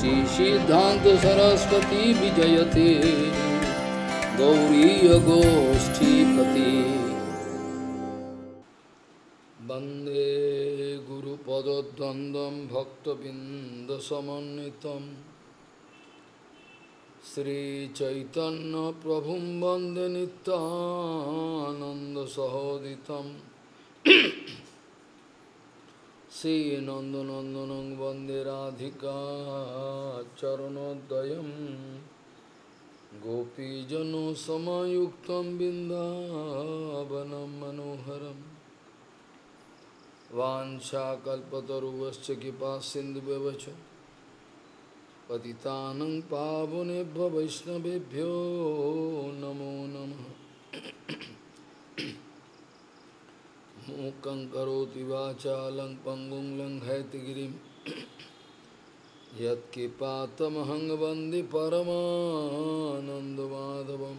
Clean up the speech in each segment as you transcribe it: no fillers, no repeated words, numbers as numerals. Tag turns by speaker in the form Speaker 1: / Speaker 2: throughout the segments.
Speaker 1: श्री सिद्धांत सरस्वती विजयते गौरीय गोष्ठीपति वंदे गुरुपद्वंद्वं भक्तबिंदसमन्वितं श्रीचैतन्य प्रभुं वंदे नित्यानन्दसहोदितं श्रीनन्दनन्दनं वन्दे राधिका चरणोदयं गोपीजनसमायुक्तं बिन्दावनं मनोहरं वाञ्छाकल्पतरुश्च कृपासिन्धुभ्यश्च पतितानं पावनेभ्यो वैष्णवेभ्यो नमो नमः। मूकं करोति वाचालं पङ्गुं लङ्घयतिगिरिं यत्कृपातमहं वन्दे परमानन्दमाधवं।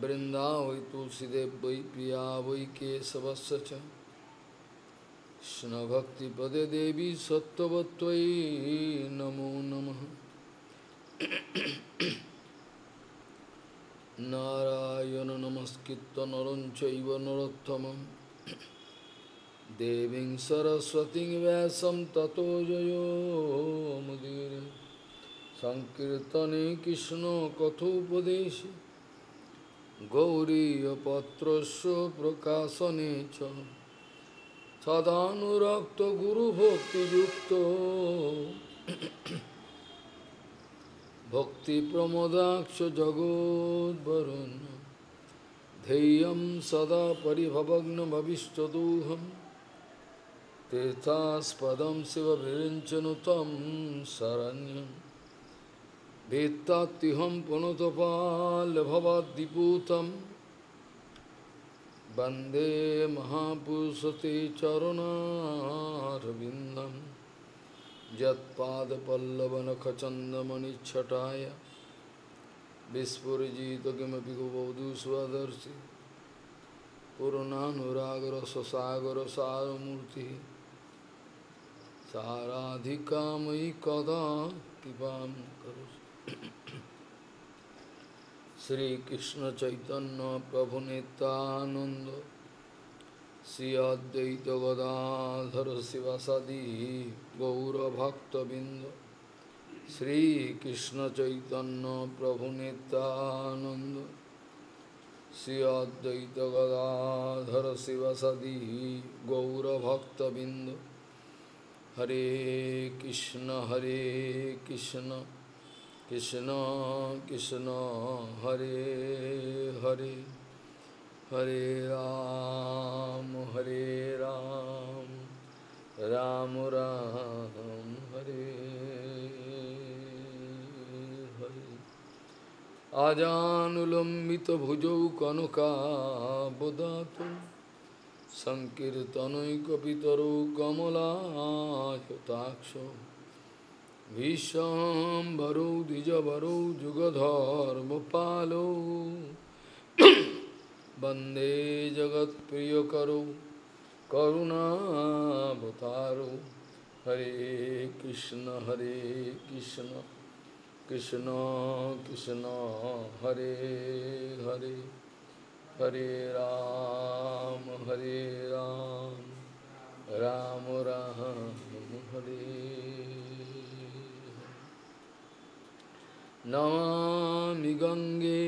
Speaker 1: वृन्दावै तुलसीदेव वै पिया वै केशवस्य च कृष्णभक्तिपदे देवी सत्त्ववत्त्वयि नमो नमः। नारायण नमस्कृत्य नरं चैव नरोत्तमं देवीं सरस्वतीं व्यासं ततो जयो मुदीरये। संकीर्तने कृष्ण कथोपदेशे गौरीयपत्रस्य प्रकाशने च सदानुरक्त गुरुभक्तियुक्तो भक्तिप्रमोदाक्ष जगोद्वरुन् ध्येयं सदा परिभवग्नभविष्टदोहं तीर्थास्पदं शिवविरञ्चनुतं शरण्यं वेत्तात्युहं पुनतपाल्भवाद्दिपूतं वन्दे महापुरुषते चरणारविन्दं यत्पादपल्लवनखचन्दमणिच्छटाय विस्फुरिजित किमपि कुबोधु स्वदर्शि पूर्णानुरागरससागरसारमूर्तिः साराधिकामयि कदा कृपां करोषि। श्रीकृष्ण चैतन्य प्रभु नित्यानंद श्री अद्वैत गदाधर शिवासादि गौरभक्तबिंद। श्रीकृष्ण चैतन्य प्रभु नित्यानंद श्री अद्वैत गदाधर शिवासादि गौरभक्तबिंद। हरे कृष्ण कृष्ण कृष्ण हरे हरे हरे राम राम राम हरे हरे। आजानुलंबित भुजौ कनकाबदातु संकीर्तनैकपितरो कमलायताक्षो विश्वाम्बरो द्विजवरो जुगधर्मपालो वन्दे जगत्प्रियकरो करुणावतारो। हरे कृष्ण कृष्ण कृष्ण हरे हरे हरे राम राम राम हरे। नमामि गंगे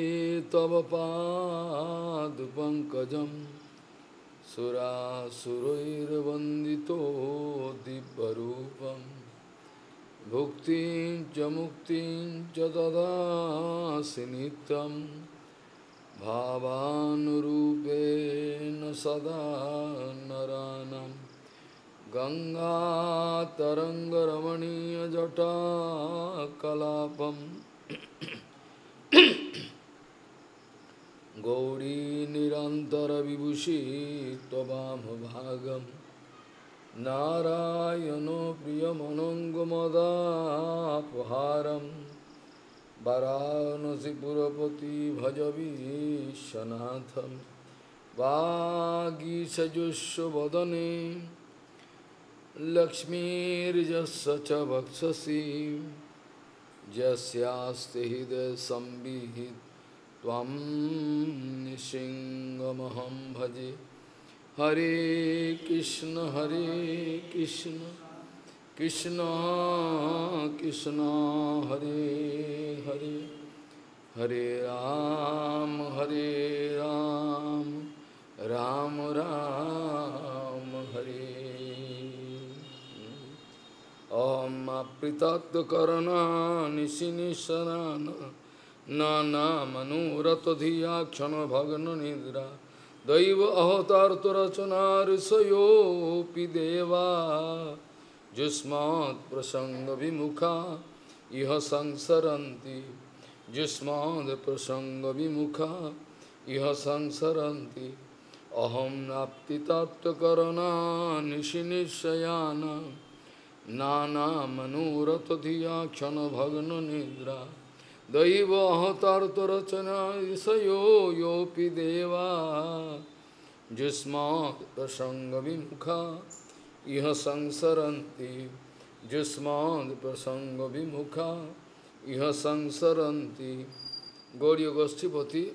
Speaker 1: तव पादपङ्कजं सुरासुरैर्वन्दितो दिव्यरूपं भुक्तिं च मुक्तिं च ददासि नित्यं भावानुरूपेण सदा नराणां। गंगातरङ्गरमणीयजटाकलापं गौरी निरन्तरविभूषि त्ववामभागं नारायणो प्रियमनङ्गमदापहारं वाराणसीपुरपति भज विश्वनाथं वागीसजुष्वदने लक्ष्मीर्यस्य च वक्षसि यस्यास्ति हृदये संविहित त्वं नृसिंहमहं भजे। हरे कृष्ण कृष्ण कृष्ण हरे हरे, हरे राम राम राम हरे। Om Apritattvakarana Nishinisharana Nana Manurata Dhiya Kshana Bhagana Nidra Daiva Avatarta Rachana Risayo Pideva Jusmat Prasanga Vimukha Iha Sansaranti Jusmat Prasanga Vimukha Iha Sansaranti Aham Apritattvakarana Nishinishayana Nana Manurata Dhiya Kshana Bhagana Nidra Daiva Avatarta Rachana Isayo Yopi Deva Jusmat Prasanga Vimukha Iha Sansaranti Jusmat Prasanga Vimukha Iha Sansaranti. Gauriya Goshtipati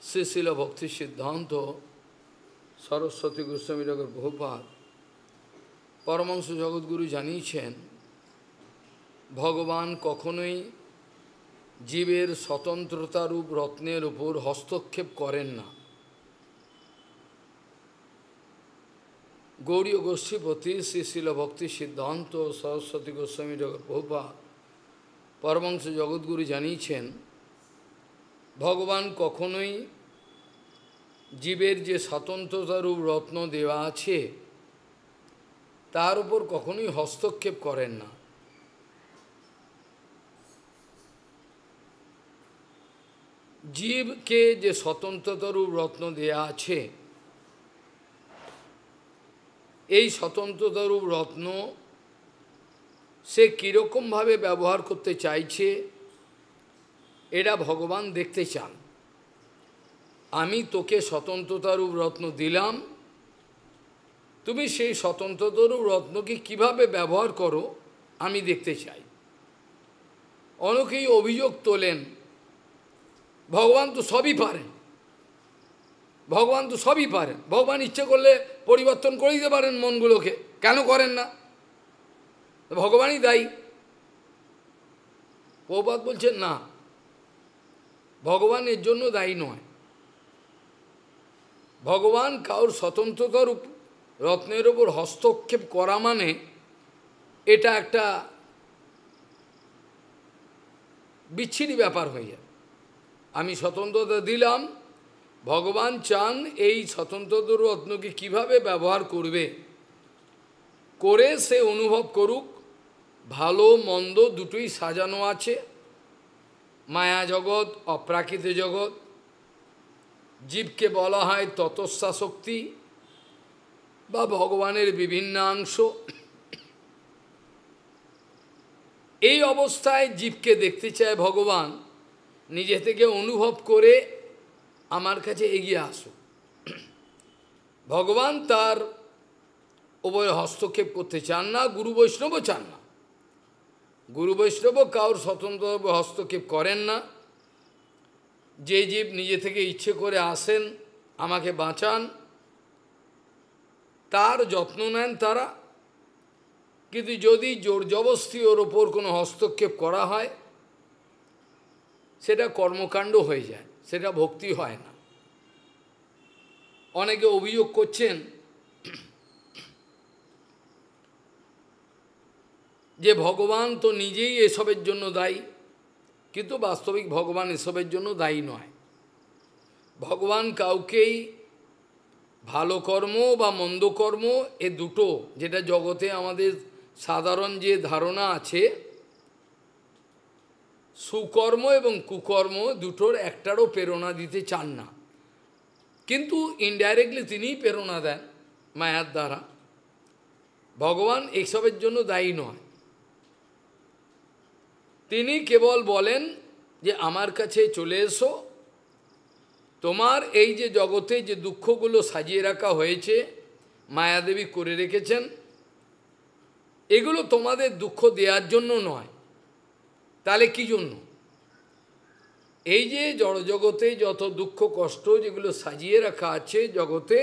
Speaker 1: Srila Bhakti Siddhanta Saraswati Goswami Thakur Prabhupada Paramahamsa জগৎগুরু জানিয়েছেন, ভগবান কখনোই জীবের স্বতন্ত্রতারূপ রত্নের উপর হস্তক্ষেপ করেন না। গৌড়ীয় গোষ্ঠীপতি শ্রীশিল ভক্তি সিদ্ধান্ত সরস্বতী গোস্বামী প্রভুপাদ পরমহংস জগৎগুরু জানিয়েছেন, ভগবান কখনোই জীবের যে স্বতন্ত্রতারূপ রত্ন দেওয়া আছে তার উপর কখনোই হস্তক্ষেপ করেন না। জীবকে যে স্বতন্ত্রতারূপ রত্ন দেয়া আছে, এই স্বতন্ত্রতারূপ রত্ন সে কীরকমভাবে ব্যবহার করতে চাইছে এটা ভগবান দেখতে চান। আমি তোকে স্বতন্ত্রতারূপ রত্ন দিলাম, তুমি সেই স্বতন্ত্রতারূপ রত্নকে কিভাবে ব্যবহার করো আমি দেখতে চাই। অনেকেই অভিযোগ তোলেন, ভগবান তো সবই পারেন, ভগবান তো সবই পারেন, ভগবান ইচ্ছে করলে পরিবর্তন করে দিতে পারেন মনগুলোকে, কেন করেন না? ভগবানই দায়ী। প্রভুপাদ বলছেন না, ভগবান এর জন্য দায়ী নয়। ভগবান কারোর স্বতন্ত্রতার রত্নের উপর হস্তক্ষেপ করা মানে এটা একটা বিচ্ছিরি ব্যাপার হয়ে যায়। আমি স্বতন্ত্রতা দিলাম, ভগবান চান এই স্বতন্ত্রতা রত্নকে কিভাবে ব্যবহার করবে, করে সে অনুভব করুক। ভালো মন্দ দুটোই সাজানো আছে, মায়া জগৎ অপ্রাকৃত জগৎ। জীবকে বলা হয় ততস্যা শক্তি বা ভগবানের বিভিন্ন অংশ। এই অবস্থায় জীবকে দেখতে চায় ভগবান, নিজে থেকে অনুভব করে আমার কাছে এগিয়ে আসুক। ভগবান তার উপরে হস্তক্ষেপ করতে চান না, গুরু বৈষ্ণবও চান না। গুরু বৈষ্ণব কারোর স্বতন্ত্র হস্তক্ষেপ করেন না। যে জীব নিজে থেকে ইচ্ছে করে আসেন আমাকে বাঁচান, তার যত্ন নেন তারা। কিন্তু যদি জোর জবরদস্তি ওর ওপর কোনো হস্তক্ষেপ করা হয় সেটা কর্মকাণ্ড হয়ে যায়, সেটা ভক্তি হয় না। অনেকে অভিযোগ করছেন যে ভগবান তো নিজেই এসবের জন্য দায়ী, কিন্তু বাস্তবিক ভগবান এসবের জন্য দায়ী নয়। ভগবান কাউকেই ভালো কর্ম বা মন্দ কর্ম এ দুটো, যেটা জগতে আমাদের সাধারণ যে ধারণা আছে, সুকর্ম এবং কুকর্ম দুটোর একটারও প্রেরণা দিতে চান না। কিন্তু ইনডাইরেক্টলি তিনিই প্রেরণা দেন মায়ার দ্বারা। ভগবান এইসবের জন্য দায়ী নয়। তিনি কেবল বলেন যে আমার কাছে চলে এসো, তোমার এই যে জগতে যে দুঃখগুলো সাজিয়ে রাখা হয়েছে, মায়াদেবী করে রেখেছেন, এগুলো তোমাদের দুঃখ দেওয়ার জন্য নয়। তাহলে কি জন্য? এই যে জড়জগতে যত দুঃখ কষ্ট যেগুলো সাজিয়ে রাখা আছে জগতে,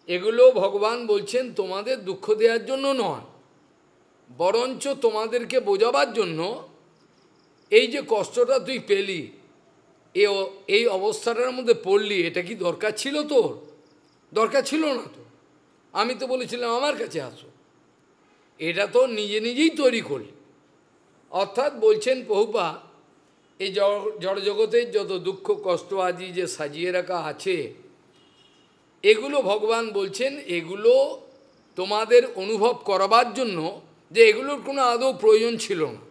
Speaker 1: এগুলো ভগবান বলছেন তোমাদের দুঃখ দেওয়ার জন্য নয়, বরঞ্চ তোমাদেরকে বোঝাবার জন্য। এই যে কষ্টটা তুই পেলি, এই অবস্থাটার মধ্যে পড়লি, এটা কি দরকার ছিল তোর? দরকার ছিল না তো। আমি তো বলেছিলাম আমার কাছে আসো, এটা তো নিজে নিজেই তৈরি করলি। অর্থাৎ বলছেন প্রভুপাদ, এই জড়জগতের যত দুঃখ কষ্ট আদি যে সাজিয়ে রাখা আছে, এগুলো ভগবান বলছেন এগুলো তোমাদের অনুভব করাবার জন্য, যে এগুলোর কোনো আদৌ প্রয়োজন ছিল না।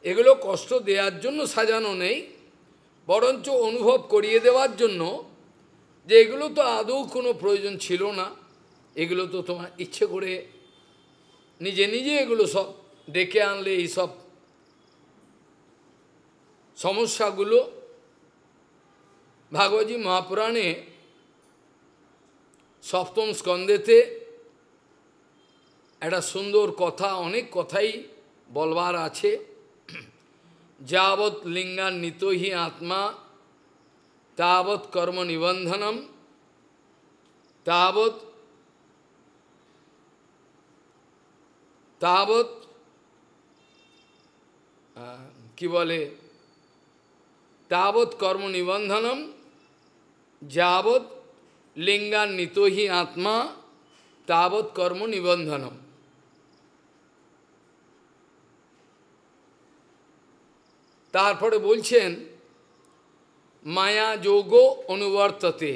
Speaker 1: এগুলো কষ্ট দেওয়ার জন্য সাজানো নেই, বরঞ্চ অনুভব করিয়ে দেওয়ার জন্য যে এগুলো তো আদৌ কোনো প্রয়োজন ছিল না। এগুলো তো তোমার ইচ্ছে করে নিজে নিজে এগুলো সব ডেকে আনলে, এই সব সমস্যাগুলো। ভাগবতী মহাপুরাণে সপ্তম স্কন্ধেতে একটা সুন্দর কথা, অনেক কথাই বলবার আছে। যাবৎ লিঙ্গান্বিত হি আত্মা তাবৎ কর্ম নিবন্ধনম তাবৎ তাবৎ কি বলে, তাবৎ কর্ম নিবন্ধনম যাবৎ লিঙ্গান্বিত হি আত্মা তাবৎ কর্ম নিবন্ধনম। তারপরে বলছেন মায়া যোগ অনুবর্ততে,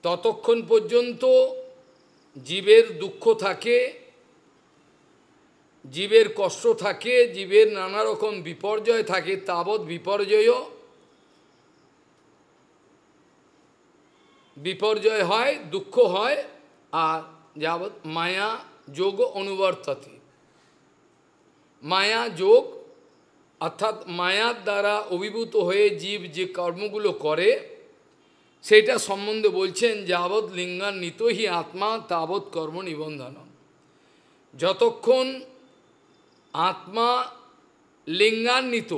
Speaker 1: ততক্ষণ পর্যন্ত জীবের দুঃখ থাকে, জীবের কষ্ট থাকে, জীবের নানা রকম বিপর্যয় থাকে, তাবৎ বিপর্যয় হয়, দুঃখ হয়। আর যাবৎ মায়া যোগ অনুবর্ততে, মায়া যোগ অর্থাৎ মায়ার দ্বারা অভিভূত হয়ে জীব যে কর্মগুলো করে, সেটা সম্বন্ধে বলছেন যাবৎ লিঙ্গান্বিত হি আত্মা তাবৎ কর্ম নিবন্ধনম। যতক্ষণ আত্মা লিঙ্গান্বিত,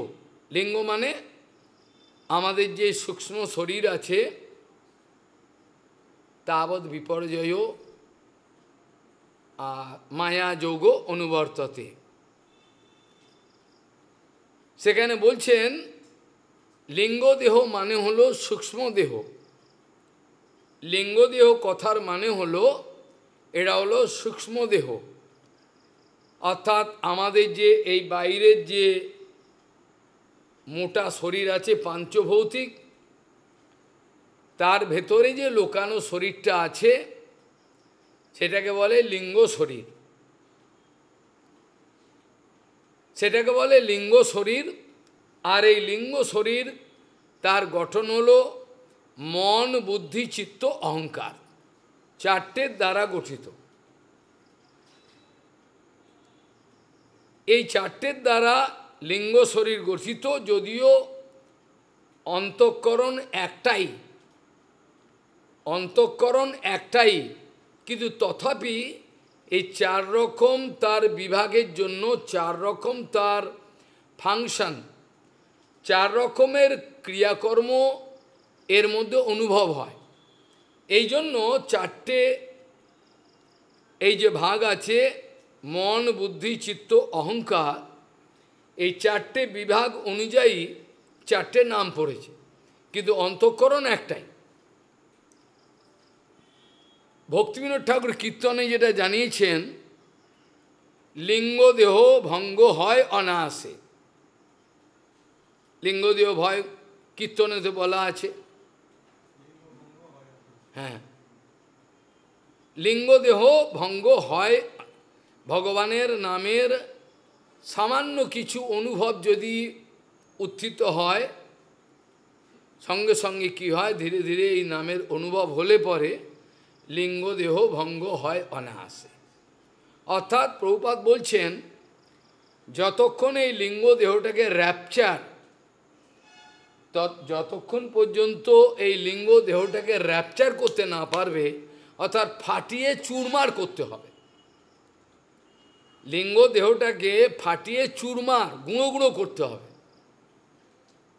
Speaker 1: লিঙ্গ মানে আমাদের যে সূক্ষ্ম শরীর আছে, তাবৎ বিপর্যয় মায়া যোগ অনুবর্ততে। সেখানে বলছেন লিঙ্গ দেহ মানে হলো সূক্ষ্ম দেহ। লিঙ্গ দেহ কথার মানে হলো এটা হলো সূক্ষ্ম দেহ, অর্থাৎ আমাদের যে এই বাইরের যে মোটা শরীর আছে পাঞ্চভৌতিক, তার ভেতরে যে লোকানো শরীরটা আছে সেটাকে বলে লিঙ্গ শরীর, সেটাকে বলে লিঙ্গ শরীর। আর এই লিঙ্গ শরীর তার গঠন হলো মন, বুদ্ধি, চিত্ত, অহংকার, চারটের দ্বারা গঠিত। এই চারটের দ্বারা লিঙ্গ শরীর গঠিত, যদিও অন্তঃকরণ একটাই, কিন্তু তথাপি এই চার রকম তার বিভাগের জন্য, চার রকম তার ফাংশন, চার রকমের ক্রিয়াকর্ম এর মধ্যে অনুভব হয়। এই জন্য চারটে এই যে ভাগ আছে মন, বুদ্ধি, চিত্ত, অহংকার, এই চারটে বিভাগ অনুযায়ী চারটে নাম পড়েছে, কিন্তু অন্তঃকরণ একটাই। ভক্তিবিনোদ ঠাকুর কীর্তনে যেটা জানিয়েছেন, লিঙ্গ দেহ ভঙ্গ হয় অনায়াসে। লিঙ্গ দেহ ভয় কীর্তনেতে বলা আছে। হ্যাঁ, লিঙ্গ দেহ ভঙ্গ হয়, ভগবানের নামের সামান্য কিছু অনুভব যদি উত্থিত হয়, সঙ্গে সঙ্গে কি হয়, ধীরে ধীরে এই নামের অনুভব হলে পরে লিঙ্গ দেহ ভঙ্গ হয় অনায়াসে। অর্থাৎ প্রভুপাদ বলছেন যতক্ষণ এই লিঙ্গ দেহটাকে র্যাপচার যতক্ষণ পর্যন্ত এই লিঙ্গ দেহটাকে র্যাপচার করতে না পারবে, অর্থাৎ ফাটিয়ে চুরমার করতে হবে, লিঙ্গ দেহটাকে ফাটিয়ে চুরমার গুঁড়ো গুঁড়ো করতে হবে,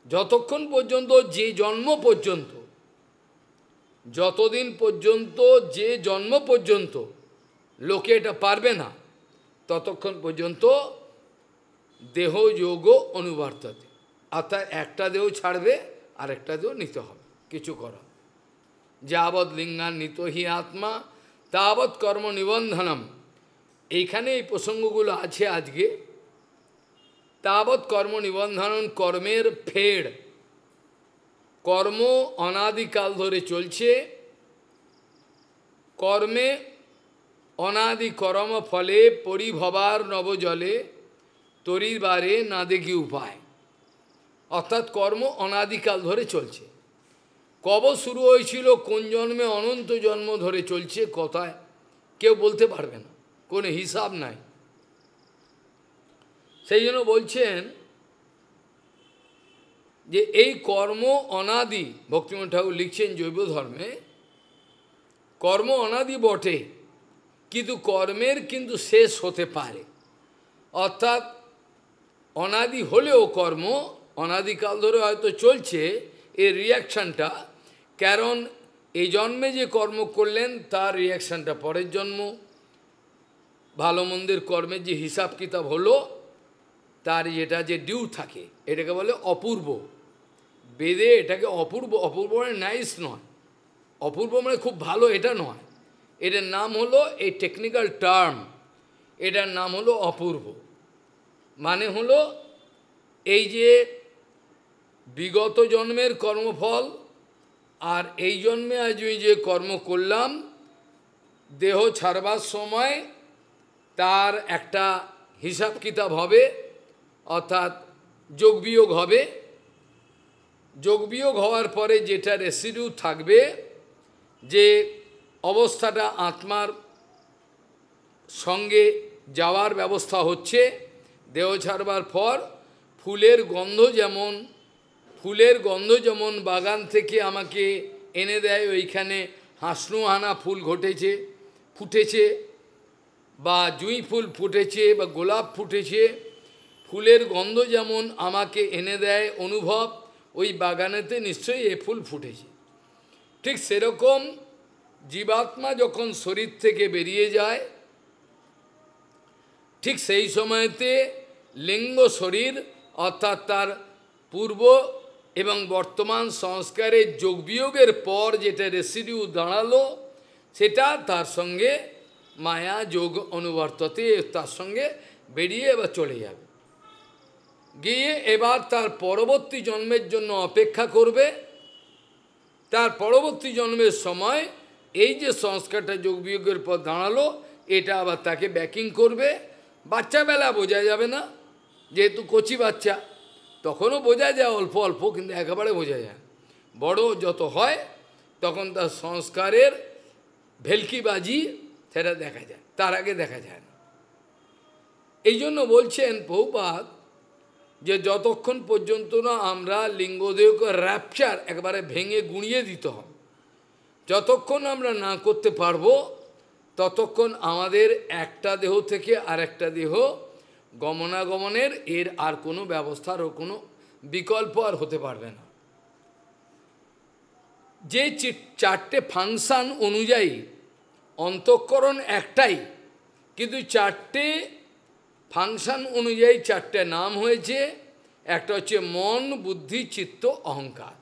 Speaker 1: যতক্ষণ পর্যন্ত, যে জন্ম পর্যন্ত, যতদিন পর্যন্ত, যে জন্ম পর্যন্ত লোকে এটা পারবে না, ততক্ষণ পর্যন্ত দেহ যোগ অনুবর্ততে, অর্থাৎ একটা দেহ ছাড়বে আর একটা দেহ নিতে হবে, কিছু করা। যাবৎ লিঙ্গান নিত হি আত্মা তাবৎ কর্ম নিবন্ধনম, এইখানে এই প্রসঙ্গগুলো আছে আজকে। তাবৎ কর্ম নিবন্ধনম, কর্মের ফেড়, কর্ম অনাদিকাল ধরে চলছে, কর্মে অনাদি কর্ম ফলে পরিভবার নবজলে তরিবারে না দেখি উপায়, অর্থাৎ কর্ম অনাদিকাল ধরে চলছে। কবে শুরু হয়েছিল, কোন জন্মে, অনন্ত জন্ম ধরে চলছে, কথায় কেউ বলতে পারবে না, কোনো হিসাব নাই। সেই জন্য বলছেন যে এই কর্ম অনাদি, ভক্তিমোহন ঠাকুর লিখছেন জৈব ধর্মে, কর্ম অনাদি বটে, কিন্তু কর্মের কিন্তু শেষ হতে পারে, অর্থাৎ অনাদি হলেও কর্ম অনাদিকাল ধরে হয়তো চলছে, এর রিয়াকশানটা, কারণ এই জন্মে যে কর্ম করলেন তার রিয়াকশানটা পরের জন্ম, ভালো মন্দের কর্মের যে হিসাব কিতাব হলো, তার যেটা যে ডিউ থাকে, এটাকে বলে অপূর্ব। বেদে এটাকে অপূর্ব, অপূর্ব মানে নাইস নয়, অপূর্ব মানে খুব ভালো, এটা নয়, এটার নাম হলো, এই টেকনিক্যাল টার্ম, এটার নাম হলো অপূর্ব। মানে হলো এই যে বিগত জন্মের কর্মফল আর এই জন্মে আজ যে কর্ম করলাম, দেহ ছাড়বার সময় তার একটা হিসাব কিতাব হবে, অর্থাৎ যোগবিয়োগ হবে। যোগবিয়োগ হওয়ার পরে যেটা রেসিডিউ থাকবে, যে অবস্থাটা আত্মার সঙ্গে যাওয়ার ব্যবস্থা হচ্ছে, দেহ ছাড়বার পর ফুলের গন্ধ যেমন বাগান থেকে আমাকে এনে দেয়, ওইখানে হাসনুহানা ফুল ফুটেছে, বা জুঁই ফুল ফুটেছে, বা গোলাপ ফুটেছে, ফুলের গন্ধ যেমন আমাকে এনে দেয় অনুভব, ওই বাগানেতে নিশ্চয়ই এ ফুল ফুটেছে। ঠিক সেরকম জীবাত্মা যখন শরীর থেকে বেরিয়ে যায়, ঠিক সেই সময়তে লিঙ্গ শরীর, অর্থাৎ তার পূর্ব এবং বর্তমান সংস্কারের যোগবিয়োগের পর যেটা রেসিডিউ দাঁড়ালো, সেটা তার সঙ্গে মায়া যোগ অনুবর্ততে, তার সঙ্গে বেরিয়ে এবার চলে যাবে, গিয়ে এবার তার পরবর্তী জন্মের জন্য অপেক্ষা করবে। তার পরবর্তী জন্মের সময় এই যে সংস্কারটা যোগবিয়োগের পর দাঁড়ালো, এটা আবার তাকে ব্যাকিং করবে। বাচ্চাবেলা বোঝা যাবে না, যেহেতু কচি বাচ্চা, তখনও বোঝা যায় অল্প অল্প, কিন্তু একেবারে বোঝা যায়। বড় যত হয় তখন তার সংস্কারের ভেলকিবাজি সেটা দেখা যায়, তার আগে দেখা যায় না। এই জন্য বলছেন প্রভুপাদ যে যতক্ষণ পর্যন্ত না আমরা লিঙ্গদেহকে র্যাপচার একবারে ভেঙে গুঁড়িয়ে দিতে হবে, যতক্ষণ আমরা না করতে পারবো, ততক্ষণ আমাদের একটা দেহ থেকে আরেকটা দেহ গমনাগমনের এর আর কোনো ব্যবস্থার ও কোনো বিকল্প আর হতে পারবে না। যে চারটে ফাংশন অনুযায়ী অন্তঃকরণ একটাই, কিন্তু চারটে ফাংশন অনুযায়ী চারটে নাম হয়েছে। একটা হচ্ছে মন, বুদ্ধি, চিত্ত, অহংকার।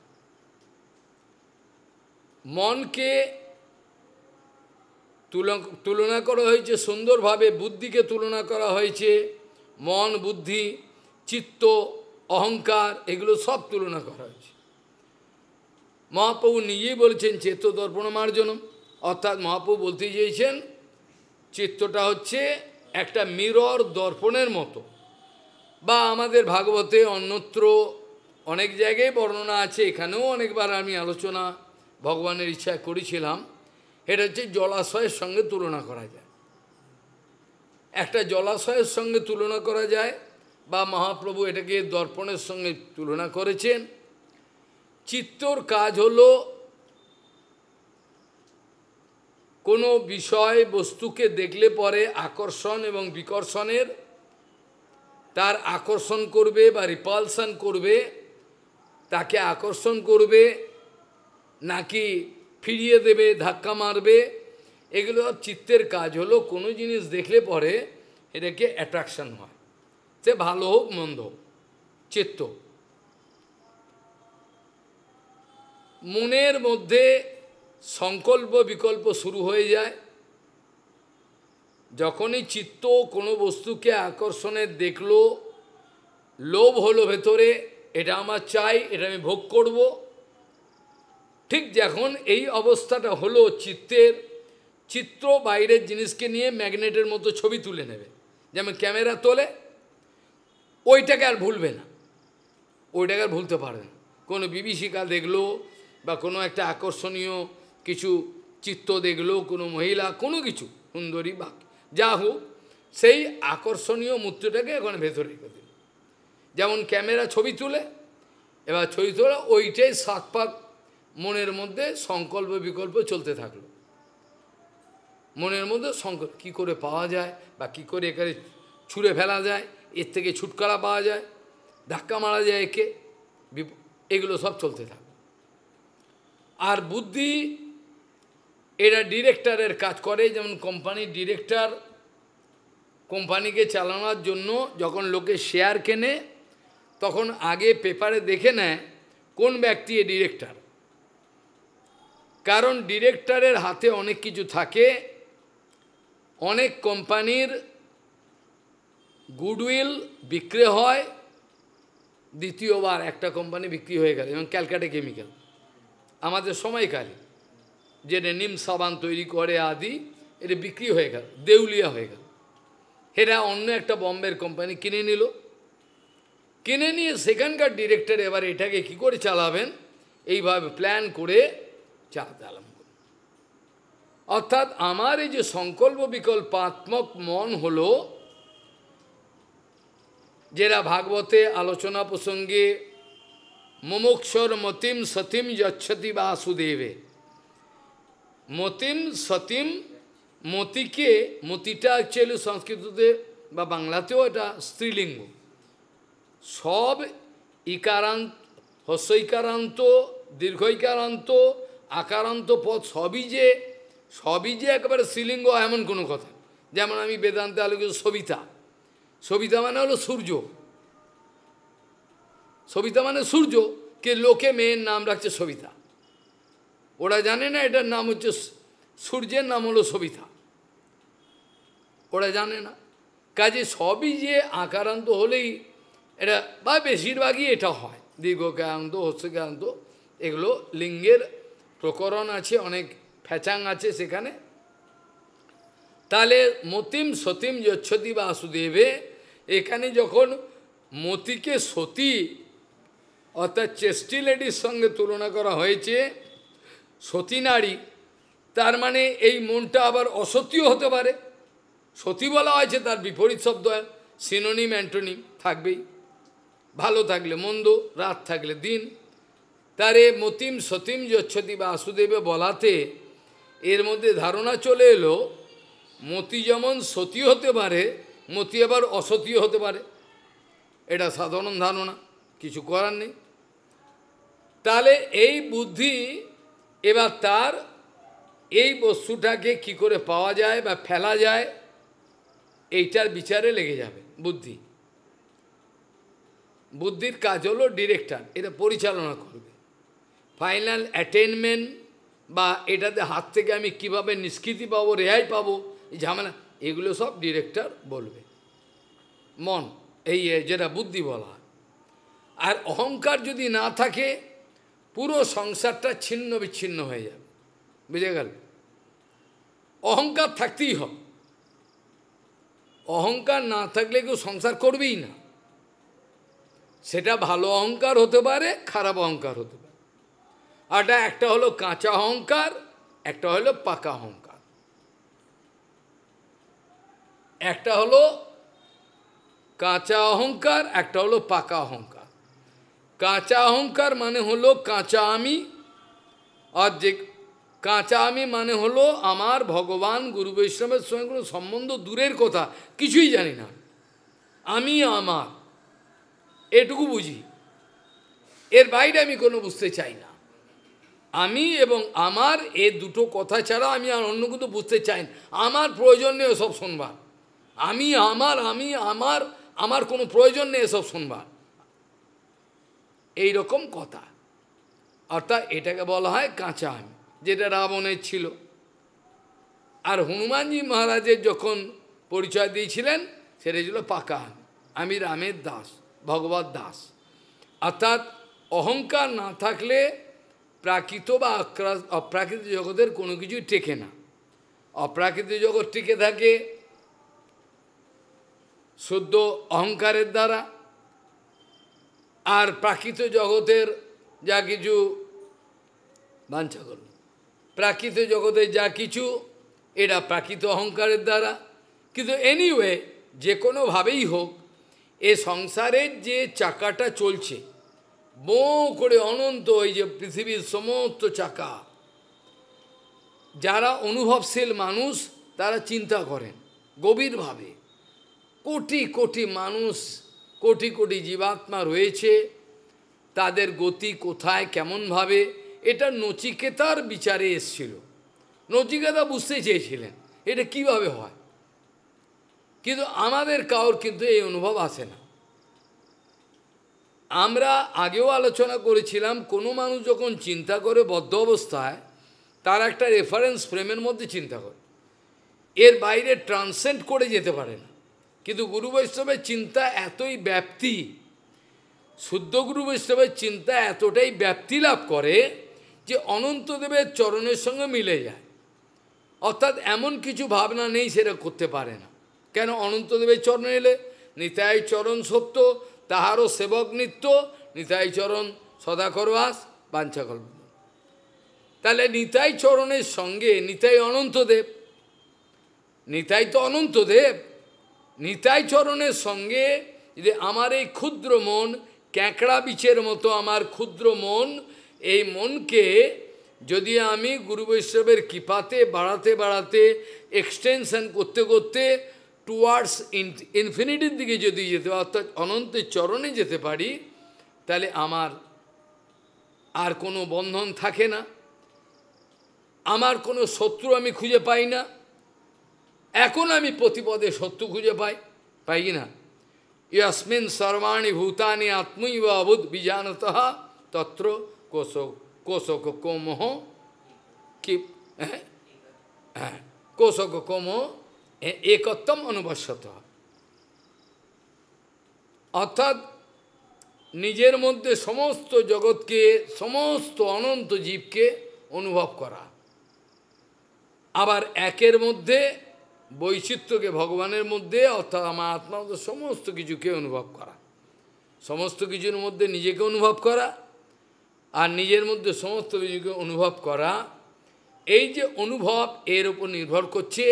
Speaker 1: মনকে তুলনা করা হয়েছে সুন্দরভাবে, বুদ্ধিকে তুলনা করা হয়েছে, মন, বুদ্ধি, চিত্ত, অহংকার, এগুলো সব তুলনা করা হয়েছে। মহাপ্রভু নিজেই বলেছেন চিত্ত দর্পণ মার্জনম, অর্থাৎ মহাপ্রভু বলতে চেয়েছেন চিত্তটা হচ্ছে একটা মিরর দর্পণের মতো, বা আমাদের ভাগবতে অন্যত্র অনেক জায়গায় বর্ণনা আছে, এখানেও অনেকবার আমি আলোচনা ভগবানের ইচ্ছা করেছিলাম। এটা হচ্ছে জলাশয়ের সঙ্গে তুলনা করা যায়, একটা জলাশয়ের সঙ্গে তুলনা করা যায়, বা মহাপ্রভু এটাকে দর্পণের সঙ্গে তুলনা করেছেন। চিত্তর কাজ হলো কোনো বিষয় বস্তুকে দেখলে পরে আকর্ষণ এবং বিকর্ষণের, তার আকর্ষণ করবে বা রিপালশন করবে, তাকে আকর্ষণ করবে নাকি ফিরিয়ে দেবে, ধাক্কা মারবে, এগুলো চিত্তের কাজ হলো। কোনো জিনিস দেখলে পরে এটাকে অ্যাট্রাকশন হয়, সে ভালো হোক মন্দ হোক। চিত্ত মনের মধ্যে সংকল্প বিকল্প শুরু হয়ে যায়। যখনই চিত্ত কোনো বস্তুকে আকর্ষণের দেখলো, লোভ হলো ভেতরে, এটা আমার চাই, এটা আমি ভোগ করব। ঠিক যখন এই অবস্থাটা হলো চিত্তের, চিত্র বাইরের জিনিসকে নিয়ে ম্যাগনেটের মতো ছবি তুলে নেবে, যেমন ক্যামেরা তোলে, ওইটাকে আর ভুলবে না, ওইটাকে আর ভুলতে পারবে না। কোনো বিভীষিকা দেখলো বা কোনো একটা আকর্ষণীয় কিছু চিত্র দেখলো, কোনো মহিলা, কোনো কিছু সুন্দরী বা যা হোক, সেই আকর্ষণীয় মূর্তিটাকে এখন ভেতরে রেখে দিল। যেমন ক্যামেরা ছবি তুলে, এবার ছবি তোলা, ওইটাই সাত পাক মনের মধ্যে সংকল্প বিকল্প চলতে থাকলো। মনের মধ্যে সংকল্প কী করে পাওয়া যায়, বা কী করে এখানে ছুঁড়ে ফেলা যায়, এর থেকে ছুটকারা পাওয়া যায়, ধাক্কা মারা যায় একে, এগুলো সব চলতে থাকে। আর বুদ্ধি এরা ডিরেক্টরের কাজ করে। যেমন কোম্পানির ডিরেক্টর কোম্পানিকে চালানোর জন্য যখন লোকে শেয়ার কেনে, তখন আগে পেপারে দেখে নেয় কোন ব্যক্তি এ ডিরেক্টর। কারণ ডিরেক্টরের হাতে অনেক কিছু থাকে। অনেক কোম্পানির গুডউইল বিক্রি হয়, দ্বিতীয়বার একটা কোম্পানি বিক্রি হয়ে গেল, এবং ক্যালকাটা কেমিক্যাল আমাদের সময়কালে যেটা নিম সাবান তৈরি করে আদি, এটা বিক্রি হয়ে গেল, দেউলিয়া হয়ে গেল। এরা অন্য একটা বম্বের কোম্পানি কিনে নিল, কিনে নিয়ে সেখানকার ডিরেক্টর এবার এটাকে কি করে চালাবেন এইভাবে প্ল্যান করে চালাতে আরম্ভ করল। অর্থাৎ আমার এই যে সংকল্প বিকল্পাত্মক মন হলো, যেটা ভাগবতে আলোচনা প্রসঙ্গে মুমুক্ষর মতিম সতিম যচ্ছতি বাসুদেবে, মতিম সতিম, মতিকে, মতিটা অ্যাকচুয়ালি সংস্কৃততে বা বাংলাতেও এটা স্ত্রীলিঙ্গ। সব ইকারান্ত, হস্যইকারান্ত, দীর্ঘইকারান্ত, আকারান্ত পদ সবই যে একেবারে স্ত্রীলিঙ্গ এমন কোনো কথা। যেমন আমি বেদান্তে আলোকিত সবিতা, সবিতা মানে হলো সূর্য, সবিতা মানে সূর্য, কে লোকে মেয়ের নাম রাখছে সবিতা, ওরা জানে না এটার নাম হচ্ছে সূর্যের নাম হলো সবিতা, ওরা জানে না। কাজে সবই যে আকারান্ত হলেই এটা, বা বেশিরভাগই এটা হয়, দীর্ঘকারান্ত, হস্যকারান্ত, এগুলো লিঙ্গের প্রকরণ আছে, অনেক ফ্যাচাং আছে সেখানে। তাহলে মতিম সতীম যচ্ছতি বাসুদেবে, এখানে যখন মতিকে সতী অর্থাৎ চেষ্টি লেডির সঙ্গে তুলনা করা হয়েছে, সতী নারী, তার মানে এই মনটা আবার অসতীও হতে পারে। সতী বলা হয়েছে, তার বিপরীত শব্দ সিনোনিম অ্যান্টোনিম থাকবেই, ভালো থাকলে মন্দ, রাত থাকলে দিন। তারে মতিম সতীম যচ্ছতি বাসুদেবে বলাতে এর মধ্যে ধারণা চলে এলো, মতি যেমন সতী হতে পারে, মতি আবার অসতীও হতে পারে। এটা সাধারণ ধারণা, কিছু করার নেই। তাহলে এই বুদ্ধি এবার তার এই বস্তুটাকে কি করে পাওয়া যায় বা ফেলা যায়, এইটার বিচারে লেগে যাবে বুদ্ধি। বুদ্ধির কাজ হলো ডিরেক্টর, এটা পরিচালনা করবে। ফাইনাল অ্যাটেনমেন্ট বা এটাতে হাত থেকে আমি কিভাবে নিষ্কৃতি পাবো, রেহাই পাবো, এই ঝামেলা, এগুলো সব ডিরেক্টর বলবে। মন, এই যেটা বুদ্ধি বলা হয়। আর অহংকার যদি না থাকে, পুরো সংসারটা ছিন্ন বিচ্ছিন্ন হয়ে যাবে। বুঝে গেল? অহংকার থাকতেই হবে, অহংকার না থাকলে কেউ সংসার করবেই না। সেটা ভালো অহংকার হতে পারে, খারাপ অহংকার হতে পারে। আর একটা হলো কাঁচা অহংকার, একটা হলো পাকা অহংকার। একটা হলো কাঁচা অহংকার, একটা হলো পাকা অহংকার। কাঁচা অহংকার মানে হলো কাঁচা আমি, আর যে কাঁচা আমি মানে হলো আমার ভগবান গুরু বৈষ্ণবের সঙ্গে কোনো সম্বন্ধ দূরের কথা, কিছুই জানি না, আমি আমার এটুকু বুঝি, এর বাইরে আমি কোনো বুঝতে চাই না। আমি এবং আমার এ দুটো কথা ছাড়া আমি আর অন্য কিছু বুঝতে চাই না। আমার প্রয়োজন নেই এসব শুনবার, আমি আমার আমার কোনো প্রয়োজন নেই এসব শুনবার, এইরকম কথা। অর্থাৎ এটাকে বলা হয় কাঁচা আমি, যেটা রাবণের ছিল। আর হনুমানজি মহারাজের যখন পরিচয় দিয়েছিলেন সেটা ছিল পাকা আমি রামের দাস, ভগবত দাস। অর্থাৎ অহংকার না থাকলে প্রাকৃত বা অপ্রাকৃত জগতের কোনো কিছুই টেকে না। অপ্রাকৃত জগৎ টিকে থাকে শুদ্ধ অহংকারের দ্বারা, আর প্রাকৃত জগতের যা কিছু বাঞ্ছা করল, প্রাকৃত জগতের যা কিছু এটা প্রাকৃত অহংকারের দ্বারা। কিন্তু এনিওয়ে যে কোনোভাবেই হোক, এ সংসারের যে চাকাটা চলছে বো করে অনন্ত, এই যে পৃথিবীর সমস্ত চাকা, যারা অনুভবশীল মানুষ তারা চিন্তা করেন গভীরভাবে, কোটি কোটি মানুষ, কোটি কোটি জীবাত্মা রয়েছে, তাদের গতি কোথায় কেমনভাবে, এটা নচিকেতার বিচারে এসেছিল। নচিকেতা বুঝতে চেয়েছিলেন এটা কিভাবে হয়, কিন্তু আমাদের কারোর কিন্তু এই অনুভব আসে না। আমরা আগেও আলোচনা করেছিলাম, কোনো মানুষ যখন চিন্তা করে বদ্ধ অবস্থায়, তার একটা রেফারেন্স ফ্রেমের মধ্যে চিন্তা করে, এর বাইরে ট্রান্সেন্ড করে যেতে পারে না। কিন্তু গুরু বৈষ্ণবের চিন্তা এতই ব্যাপ্তি, শুদ্ধ গুরু বৈষ্ণবের চিন্তা এতটাই ব্যাপ্তি লাভ করে যে অনন্তদেবের চরণের সঙ্গে মিলে যায়। অর্থাৎ এমন কিছু ভাবনা নেই সেটা করতে পারে না। কেন? অনন্তদেবের চরণে এলে নিতাই চরণ সত্য, তাহারও সেবক নিত্য, নিতাই চরণ সদা করবাস বাঞ্ছা কল্প। তাহলে নিতাই চরণের সঙ্গে নিতাই অনন্তদেব, নিতাই তো অনন্তদেব, নিতাই চরণের সঙ্গে যদি আমার এই ক্ষুদ্র মন, ক্যাঁকড়া বিচের মতো আমার ক্ষুদ্র মন, এই মনকে যদি আমি গুরু বৈষ্ণবের কৃপাতে বাড়াতে বাড়াতে এক্সটেনশন করতে করতে টুয়ার্ডস ইনফিনিটির দিকে যদি যেতে, অর্থাৎ অনন্তের চরণে যেতে পারি, তাহলে আমার আর কোনো বন্ধন থাকে না, আমার কোনো শত্রু আমি খুঁজে পাই না। এখন আমি প্রতিপদে শত্রু খুঁজে পাই কি না? ইয়াসমিন সর্বাণি ভূতানি আত্মৈব অবুধ বিজানতঃ তত্র কোশক কোমোহ কি কোশক কোমোহ একত্বম অনুবশ্যত। অর্থাৎ নিজের মধ্যে সমস্ত জগৎকে, সমস্ত অনন্ত জীবকে অনুভব করা, আবার একের মধ্যে বৈচিত্র্যকে ভগবানের মধ্যে, অর্থাৎ আমার আত্মার মধ্যে সমস্ত কিছুকে অনুভব করা, সমস্ত কিছুর মধ্যে নিজেকে অনুভব করা, আর নিজের মধ্যে সমস্ত কিছুকে অনুভব করা। এই যে অনুভব, এর উপর নির্ভর করছে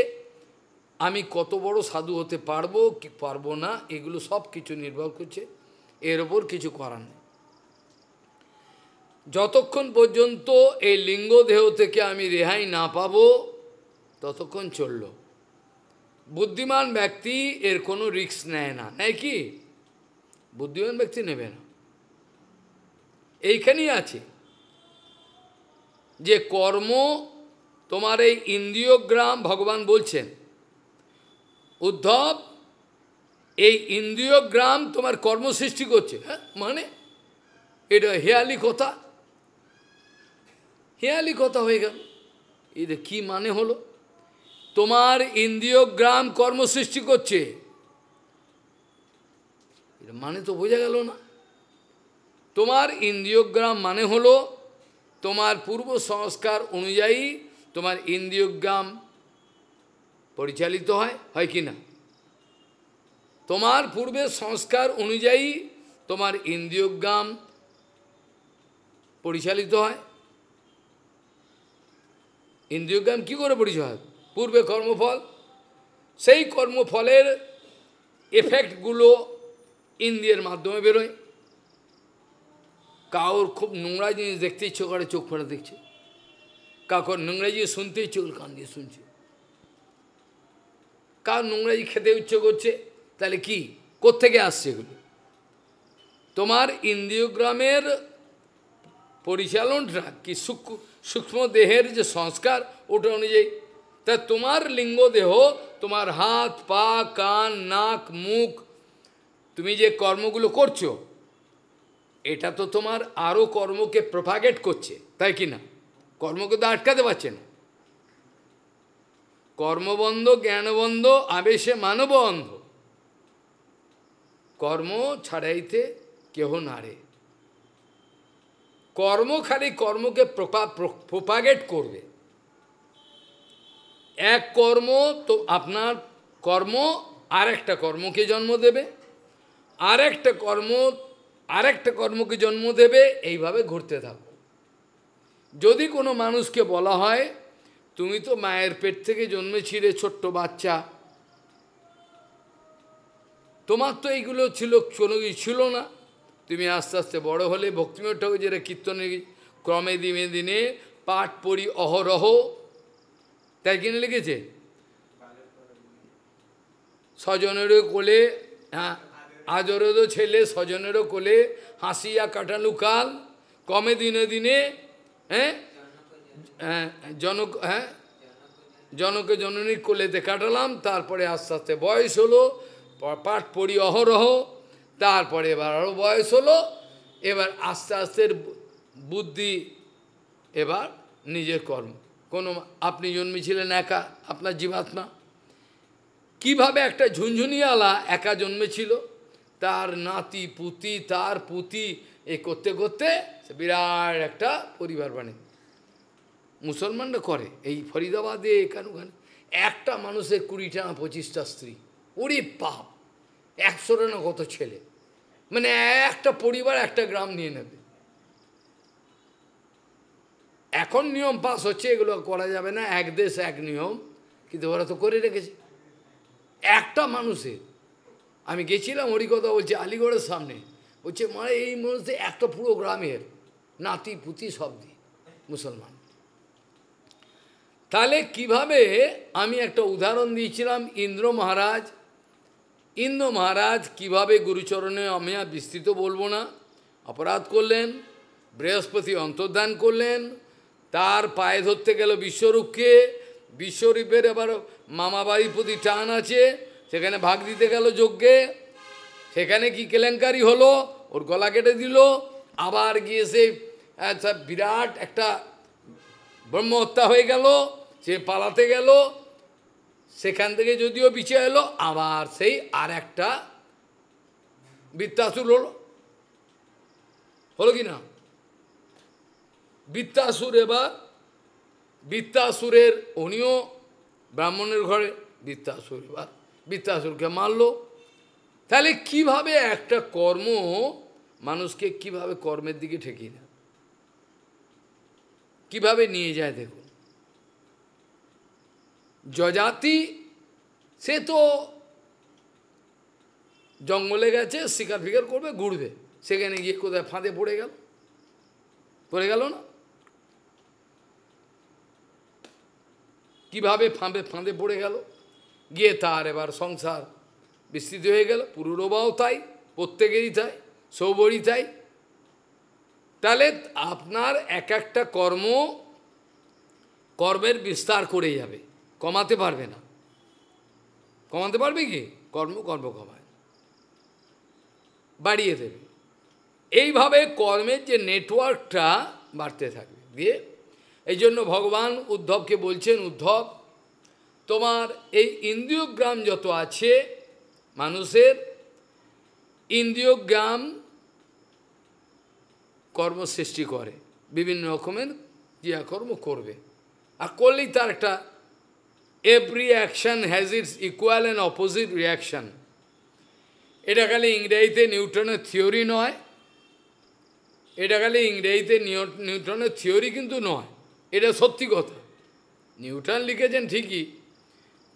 Speaker 1: আমি কত বড় সাধু হতে পারবো কি পারবো না, এগুলো সব কিছু নির্ভর করছে, এর ওপর কিছু করার নেই। যতক্ষণ পর্যন্ত এই লিঙ্গ দেহ থেকে আমি রেহাই না পাবো ততক্ষণ চলল। বুদ্ধিমান ব্যক্তি এর কোনো রিস্ক নেয় না, নেয় কি? বুদ্ধিমান ব্যক্তি নেবে না। এইখানেই আছে যে কর্ম, তোমার এই ইন্দ্রিয়গ্রাম, ভগবান বলছেন উদ্ধব, এই ইন্দ্রিয়গ্রাম তোমার কর্ম সৃষ্টি করছে। হ্যাঁ, মানে এটা হেয়ালি কথা, হেয়ালি কথা হয়ে গেল। এটা কি মানে হলো? তোমার ইন্দ্রিয়গ্রাম কর্ম সৃষ্টি করছে, এটা মানে তো বোঝা গেল না। তোমার ইন্দ্রিয়গ্রাম মানে হলো তোমার পূর্ব সংস্কার অনুযায়ী তোমার ইন্দ্রিয়গ্রাম পরিচালিত হয় কি না? তোমার পূর্বের সংস্কার অনুযায়ী তোমার ইন্দ্রিয়গ্রাম পরিচালিত হয়। ইন্দ্রিয়গ্রাম কী করে পরিচয় হয়? পূর্বে কর্মফল, সেই কর্মফলের এফেক্টগুলো ইন্দ্রিয়ের মাধ্যমে বেরোয়। কাউর খুব নোংরা জিনিস দেখতে ইচ্ছে করে চোখ ফেলে দেখছে, কাউর নোংরা জিনিস শুনতে ইচ্ছে করে কান দিয়ে শুনছে, কার নোংরা জিনিস খেতে ইচ্ছে করছে, তাহলে কি কোত্থেকে আসছে এগুলো? তোমার ইন্দ্রিয়গ্রামের পরিচালনটা কি সূক্ষ্ম দেহের যে সংস্কার ওটা অনুযায়ী। তা তোমার লিঙ্গ দেহ, তোমার হাত পা কান নাক মুখ, তুমি যে কর্মগুলো করছো এটা তো তোমার আরও কর্মকে প্রপাগেট করছে, তাই কি না? কর্মকে তো আটকাতে পারছে না। কর্মবন্ধ জ্ঞানবন্ধ আবেশে মানব অন্ধ, কর্ম ছাড়াইতে কেহ নারে। কর্ম খালি কর্মকে প্রপাগেট করবে। এক কর্ম তো আপনার কর্ম আর একটা কর্মকে জন্ম দেবে, আর একটা কর্মকে জন্ম দেবে, এইভাবে ঘুরতে থাকো। যদি কোনো মানুষকে বলা হয় তুমি তো মায়ের পেট থেকে জন্মেছিলে ছোট্ট বাচ্চা, তোমার তো এইগুলো ছিল, কোনো কিছু ছিল না, তুমি আস্তে আস্তে বড় হলে, ভক্তিময় ঠাকুর যেটা কীর্তনে ক্রমে দিনে দিনে পাঠ পড়ি অহরহ, তাই কিনে লিখেছে, স্বজনেরও কোলে, হ্যাঁ আজরেরও ছেলে স্বজনেরও কোলে হাসিয়া কাটালু কাল, কমে দিনে দিনে হ্যাঁ জনকে জননীর কোলেতে কাটালাম, তারপরে আস্তে আস্তে বয়স হলো, পাঠ পড়ি অহরহ, তারপরে এবার আরও বয়স হলো, এবার আস্তে আস্তে বুদ্ধি, এবার নিজের কর্ম। কোনো আপনি জন্মেছিলেন একা, আপনার জীবাত্মা কিভাবে একটা ঝুনঝুনিওয়ালা একা জন্মেছিল, তার নাতি পুতি তার পুতি এ করতে করতে বিরাট একটা পরিবার বানে। মুসলমানরা করে এই ফরিদাবাদে এখানে ওখানে, একটা মানুষের 20টা না 25টা স্ত্রী, ওরে পাপ, 100টা না কত ছেলে, মানে একটা পরিবার একটা গ্রাম নিয়ে নেবে। এখন নিয়ম পাস হচ্ছে এগুলো করা যাবে না, এক দেশ এক নিয়ম, কিন্তু ওরা তো করে রেখেছে একটা মানুষের। আমি গেছিলাম হরিকথা বলছে আলিগড়ের সামনে, বলছে মানে এই মানুষদের একটা পুরো গ্রামের নাতি পুতি সব দিয়ে মুসলমান। তাহলে কিভাবে, আমি একটা উদাহরণ দিয়েছিলাম ইন্দ্র মহারাজ কিভাবে গুরুচরণে, আমি আর বিস্তৃত বলবো না, অপরাধ করলেন, বৃহস্পতি অন্তর্ধান করলেন, তার পায়ে ধরতে গেল বিশ্বরূপকে, বিশ্বরূপের এবার মামাবাড়ির প্রতি টান আছে, সেখানে ভাগ দিতে গেল যজ্ঞে, সেখানে কি কেলেঙ্কারি হলো, ওর গলা কেটে দিল, আবার গিয়ে সে বিরাট একটা ব্রহ্মহত্যা হয়ে গেল, সে পালাতে গেল, সেখান থেকে যদিও পিছিয়ে এলো, আবার সেই আর একটা বৃত্তাসুর হলো কি না? বৃত্তাসুর, এবার বৃত্তাসুরের, উনিও ব্রাহ্মণের ঘরে, বৃত্তাসুর এবার বৃত্তাসুরকে মারল। তাহলে কিভাবে একটা কর্ম মানুষকে কিভাবে কর্মের দিকে ঠেকিয়ে দেয়, কিভাবে নিয়ে যায় দেখুন। যজাতি সে তো জঙ্গলে গেছে, শিকার ফিকার করবে, ঘুরবে, সেখানে গিয়ে কোথায় ফাঁদে পড়ে গেল না? কিভাবে ফাঁদে পড়ে গেল, গিয়ে তার এবার সংসার বিস্তৃত হয়ে গেল, পুরুরবাও তাই, প্রত্যেকেরই তাই, সৌবরই তাই। তাহলে আপনার এক একটা কর্মের বিস্তার করে যাবে, কমাতে পারবে না। কমাতে পারবে কি? কর্ম কমায়, বাড়িয়ে দেবে। এইভাবে কর্মের যে নেটওয়ার্কটা বাড়তে থাকবে। দিয়ে এই জন্য ভগবান উদ্ধবকে বলছেন, উদ্ধব তোমার এই ইন্দ্রিয়গ্রাম যত আছে মানুষের, ইন্দ্রিয়গ্রাম কর্ম সৃষ্টি করে, বিভিন্ন রকমের ক্রিয়াকর্ম করবে, আর করলেই তার একটা every action has its equal and opposite reaction. এটা খালি ইংরেজিতে নিউটনের থিওরি নয়, এটা খালি ইংরেজিতে নিউটনের থিওরি কিন্তু নয়, এটা সত্যি কথা। নিউটন লিখেছেন ঠিকই,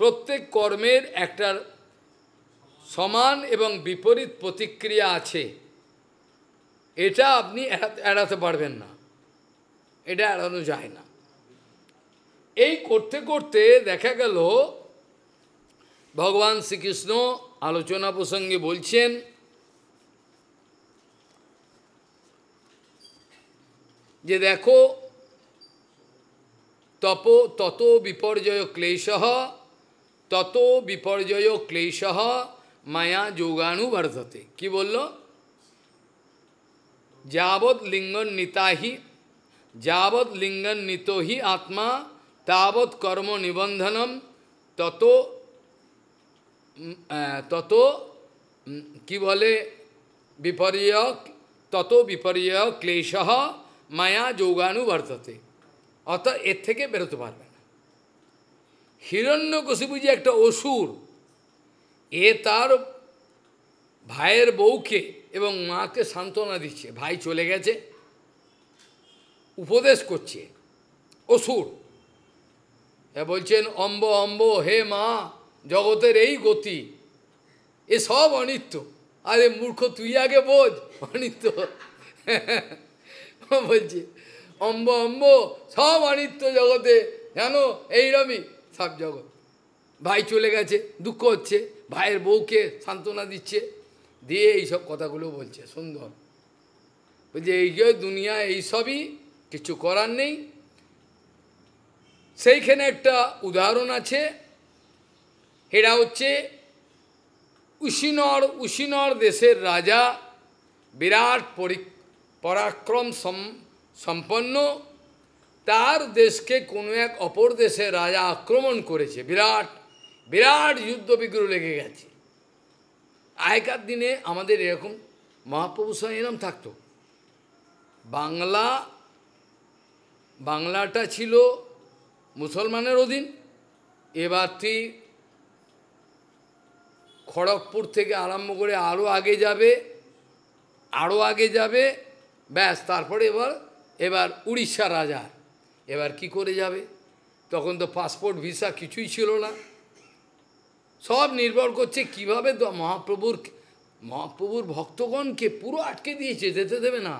Speaker 1: প্রত্যেক কর্মের একটা সমান এবং বিপরীত প্রতিক্রিয়া আছে। এটা আপনি এড়াতে পারবেন না, এটা এড়ানো যায় না। এই করতে করতে দেখা গেল ভগবান শ্রীকৃষ্ণ আলোচনা প্রসঙ্গে বলছেন যে দেখো তত বিপর্যয় ক্লেশঃ তত বিপর্যয় ক্লেশঃ মায়া যোগানুবর্ধতে। কি বলল? যাবৎ লিঙ্গন নিতাহি যাবৎ লিঙ্গন নিতো হি আত্মা তাবৎ কর্ম নিবন্ধনম তত তত কি বলে বিপর্যয় তত বিপর্যয় ক্লেশঃ মায়া যোগানুবর্ধতে। অর্থাৎ এর থেকে বেরোতে পারবে না। হিরণ্যকশিপু যে একটা অসুর, এ তার ভাইয়ের বউকে এবং মাকে সান্ত্বনা দিচ্ছে, ভাই চলে গেছে, উপদেশ করছে, অসুর। এ বলছেন অম্ব অম্ব, হে মা, জগতের এই গতি, এ সব অনিত্য। আরে মূর্খ, তুই আগে বোঝ অনিত্য। বলছে অম্ব অম্ব, সব অনিত্য জগতে, জানো এইরমই সব জগৎ। ভাই চলে গেছে, দুঃখ হচ্ছে, ভাইয়ের বউকে সান্ত্বনা দিচ্ছে, দিয়ে এইসব কথাগুলো বলছে। সুন্দর বলছে এই যে দুনিয়া এইসবই, কিছু করার নেই। সেইখানে একটা উদাহরণ আছে, এরা হচ্ছে উশিনর দেশের রাজা, বিরাট পরাক্রম সম্পন্ন। তার দেশকে কোনো এক অপর দেশের রাজা আক্রমণ করেছে, বিরাট বিরাট যুদ্ধ বিগ্রহ লেগে গেছে। আগেকার দিনে আমাদের এরকম মহাপ্রভু স্বয়ং এরকম থাকতো। বাংলাটা ছিল মুসলমানের অধীন। এবার ঠিক খড়গপুর থেকে আরম্ভ করে আরও আগে যাবে, ব্যাস। তারপরে এবার উড়িষ্যা রাজা এবার কি করে যাবে? তখন তো পাসপোর্ট ভিসা কিছুই ছিল না। সব নির্ভর করছে কিভাবে মহাপ্রভুর ভক্তগণকে পুরো আটকে দিয়েছে, যেতে দেবে না।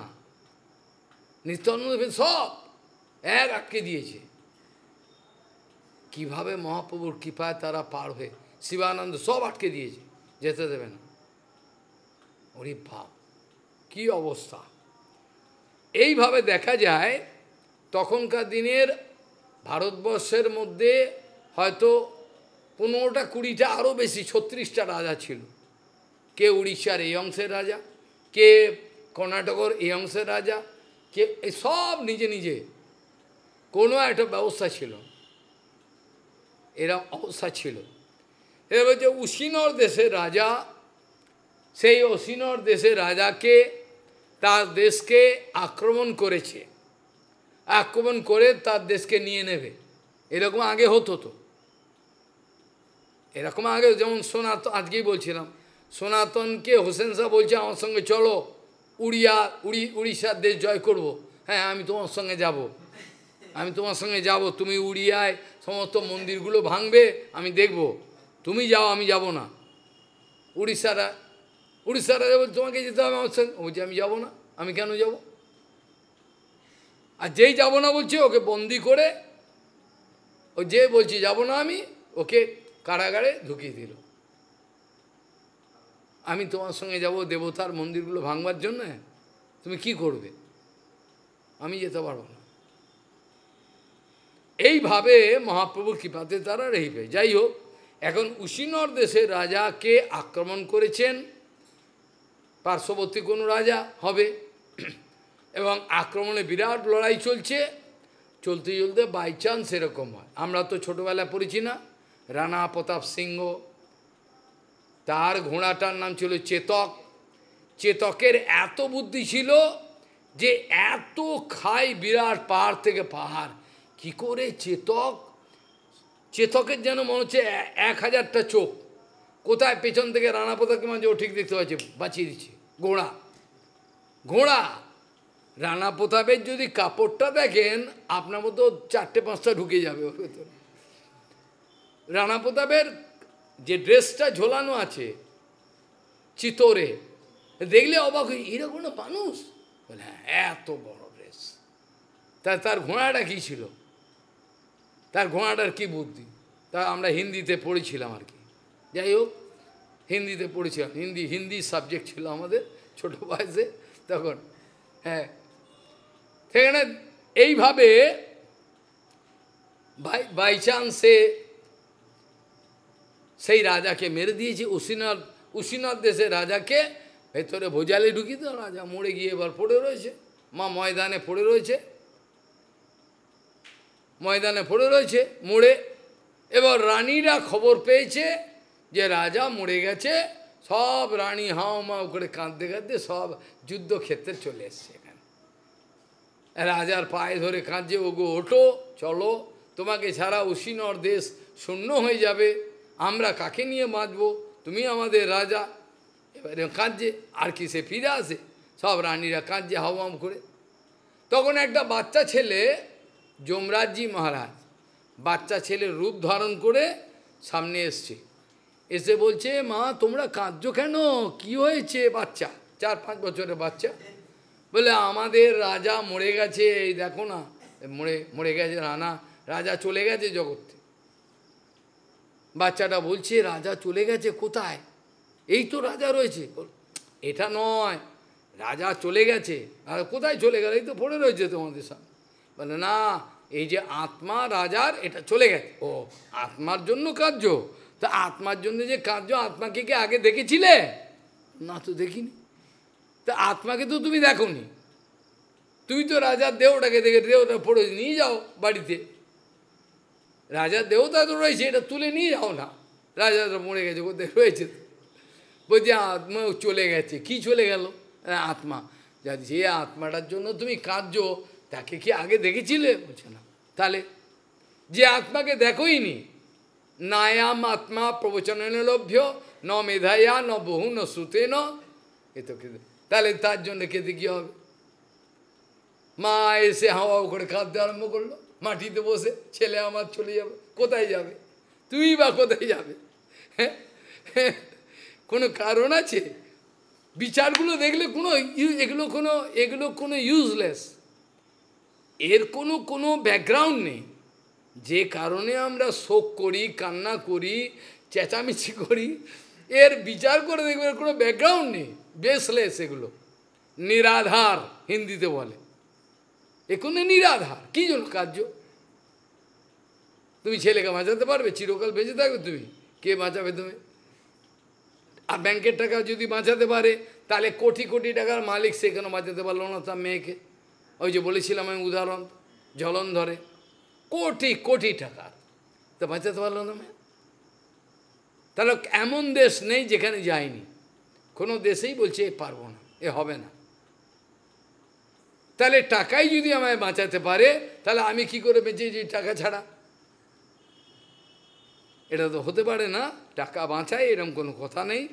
Speaker 1: নিত্যানন্দ সব আটকে দিয়েছে। কিভাবে মহাপ্রভুর কৃপায় তারা পার হয়ে, শিবানন্দ সব আটকে দিয়েছে, যেতে দেবে না। ওরে বাপ, কি অবস্থা! এইভাবে দেখা যায় তখনকার দিনের ভারতবর্ষের মধ্যে হয়তো 15টা 20টা আরও বেশি 36টা রাজা ছিল। কে উড়িষ্যার এই অংশের রাজা, কে কর্ণাটকের এই অংশের রাজা, কে সব নিজে নিজে কোনো একটা ব্যবস্থা ছিল, এরা অবস্থা ছিল। এবার হচ্ছে উশিনর দেশের রাজা, সেই উশিনর দেশের রাজাকে তার দেশকে আক্রমণ করেছে, আক্রমণ করে তার দেশকে নিয়ে নেবে। এরকম আগে হতো তো, এরকম আগে যেমন সনাতন, আজকেই বলছিলাম সনাতনকে হোসেন শাহ বলছে আমার সঙ্গে চলো উড়িষ্যার দেশ জয় করব। হ্যাঁ, আমি তোমার সঙ্গে যাব, তুমি উড়িয়ায় সমস্ত মন্দিরগুলো ভাঙবে, আমি দেখব, তুমি যাও, আমি যাব না। উড়িষ্যারা বলছে তোমাকে যেতে হবে আমার সঙ্গে। বলছে আমি যাব না। আমি কেন যাব? আর যেই যাব না বলছে, ওকে বন্দি করে, ও যে বলছি যাব না আমি, ওকে কারাগারে ঢুকিয়ে দিল। আমি তোমার সঙ্গে যাব দেবতার মন্দিরগুলো ভাঙবার জন্য, তুমি কি করবে? আমি যেতে পারবো না। এইভাবে মহাপ্রভুর কৃপাতে তারা রহিবে। যাই হোক, এখন উশিনর দেশের রাজাকে আক্রমণ করেছেন, পার্শ্ববর্তী কোনো রাজা হবে, এবং আক্রমণে বিরাট লড়াই চলতে চলতে বাই চান্স এরকম হয়। আমরা তো ছোটোবেলায় পড়েছি না, রানা প্রতাপ সিংহ, তার ঘোড়াটার নাম ছিল চেতক। চেতকের এত বুদ্ধি ছিল যে এত খায় বিরাট পাহাড় থেকে পাহাড়, কি করে চেতকের যেন মনে হচ্ছে 1000টা চোখ, কোথায় পেছন থেকে রানা প্রতাপকে মাঝে ও ঠিক দেখতে পাচ্ছে, বাঁচিয়ে দিচ্ছে। ঘোড়া রানা প্রতাপের যদি কাপড়টা দেখেন, আপনার মতো 4টে-5টা ঢুকে যাবে ওর ভেতরে। রানা প্রতাপের যে ড্রেসটা ঝোলানো আছে চিতরে, দেখলে অবাক হয়ে, এরা কোনো মানুষ? বলে হ্যাঁ, এত বড় রেস। তার ঘোড়াটা কী ছিল, তার ঘোড়াটার কী বুদ্ধি, তা আমরা হিন্দিতে পড়েছিলাম আর কি। যাই হোক, হিন্দিতে পড়েছিলাম, হিন্দি সাবজেক্ট ছিল আমাদের ছোটো বয়সে তখন। হ্যাঁ, সেখানে এইভাবে বাই চান্সে সেই রাজাকে মেরে দিয়েছে। উশিনাথ দেশের রাজাকে ভেতরে ভোজালে ঢুকিয়ে তো রাজা মরে গিয়ে এবার পড়ে রয়েছে, ময়দানে পড়ে রয়েছে, মরে। এবার রানীরা খবর পেয়েছে যে রাজা মরে গেছে, সব রানী হাও মাও করে কাঁদতে কাঁদতে সব যুদ্ধক্ষেত্রে চলে এসছে। এখানে রাজার পায়ে ধরে কাঁদছে, ওগো ওঠো, চলো, তোমাকে ছাড়া উশিনর দেশ শূন্য হয়ে যাবে, আমরা কাকে নিয়ে বাঁচব, তুমি আমাদের রাজা। এবারে কাঁদছে, আর কি সে ফিরে আসে, সব রানীরা কাঁদছে হাওয়াম করে। তখন একটা বাচ্চা ছেলে, যমরাজজি মহারাজ, বাচ্চা ছেলের রূপ ধারণ করে সামনে এসছে, এসে বলছে, মা তোমরা কাঁদছো কেন, কি হয়েছে? বাচ্চা, 4-5 বছরের বাচ্চা। বলে আমাদের রাজা মরে গেছে, এই দেখো না, মরে গেছে, রাজা চলে গেছে জগতে। বাচ্চাটা বলছে, রাজা চলে গেছে কোথায়? এই তো রাজা রয়েছে। এটা নয়, রাজা চলে গেছে। আর কোথায় চলে গেল? এই তো পড়ে রয়েছে তোমাদের সামনে। বলে না, এই যে আত্মা রাজার, এটা চলে গেছে। ও, আত্মার জন্য কার্য? তা আত্মার জন্য যে কার্য, আত্মাকে কি আগে দেখেছিলে? না তো দেখিনি। তা আত্মাকে তো তুমি দেখোনি, তুমি তো রাজার দেহটাকে দেখে, দেহটা পড়ে নিয়ে যাও বাড়িতে, রাজার দেহতা তো রয়েছে, এটা তুলে নিয়ে যাও না, রাজাটা মরে গেছে, কোথায় রয়েছে? বলছে আত্মা চলে গেছে। কি চলে গেল? আত্মা। যে আত্মাটার জন্য তুমি কাঁদছো, তাকে কি আগে দেখেছিলে? বলছে না। তাহলে যে আত্মাকে দেখোই নি, নায়াম আত্মা প্রবচনেন লভ্য, ন মেধায়া ন বহু ন শ্রুতে ন, এ তো কেঁদে, তাহলে তার জন্য কেঁদে কী হবে? মা এসে হাওয়া করে কাঁদতে আরম্ভ করলো, মাটিতে বসে, ছেলে আমার চলে যাবে। কোথায় যাবে? তুমি বা কোথায় যাবে? হ্যাঁ, কোনো কারণ আছে? বিচারগুলো দেখলে এগুলো কোনো ইউজলেস, এর কোনো ব্যাকগ্রাউন্ড নেই। যে কারণে আমরা শোক করি, কান্না করি, চেঁচামেচি করি, এর বিচার করে দেখবে এর কোনো ব্যাকগ্রাউন্ড নেই, বেসলেস, এগুলো নিরাধার হিন্দিতে বলে। এখানে নিরাধার, কী জন্য কার্য? তুমি ছেলেকে বাঁচাতে পারবে? চিরকাল বেঁচে থাকবে তুমি, কে বাঁচাবে তুমি? আর ব্যাংকের টাকা যদি বাঁচাতে পারে, তাহলে কোটি কোটি টাকার মালিক সে কেন বাঁচাতে পারলো না তার মেয়েকে? ওই যে বলেছিলাম আমি উদাহরণ, জলন্ধরে কোটি কোটি টাকার, তা বাঁচাতে পারলো না মেয়ে। তাহলে এমন দেশ নেই যেখানে যায়নি, কোনো দেশেই বলছে এ পারবো না, এ হবে না। তাহলে টাকাই যদি আমায় বাঁচাতে পারে, তাহলে আমি কি করে বেঁচেছি টাকা ছাড়া? এটা তো হতে পারে না, টাকা বাঁচায় এরকম কোনো কথা নেই,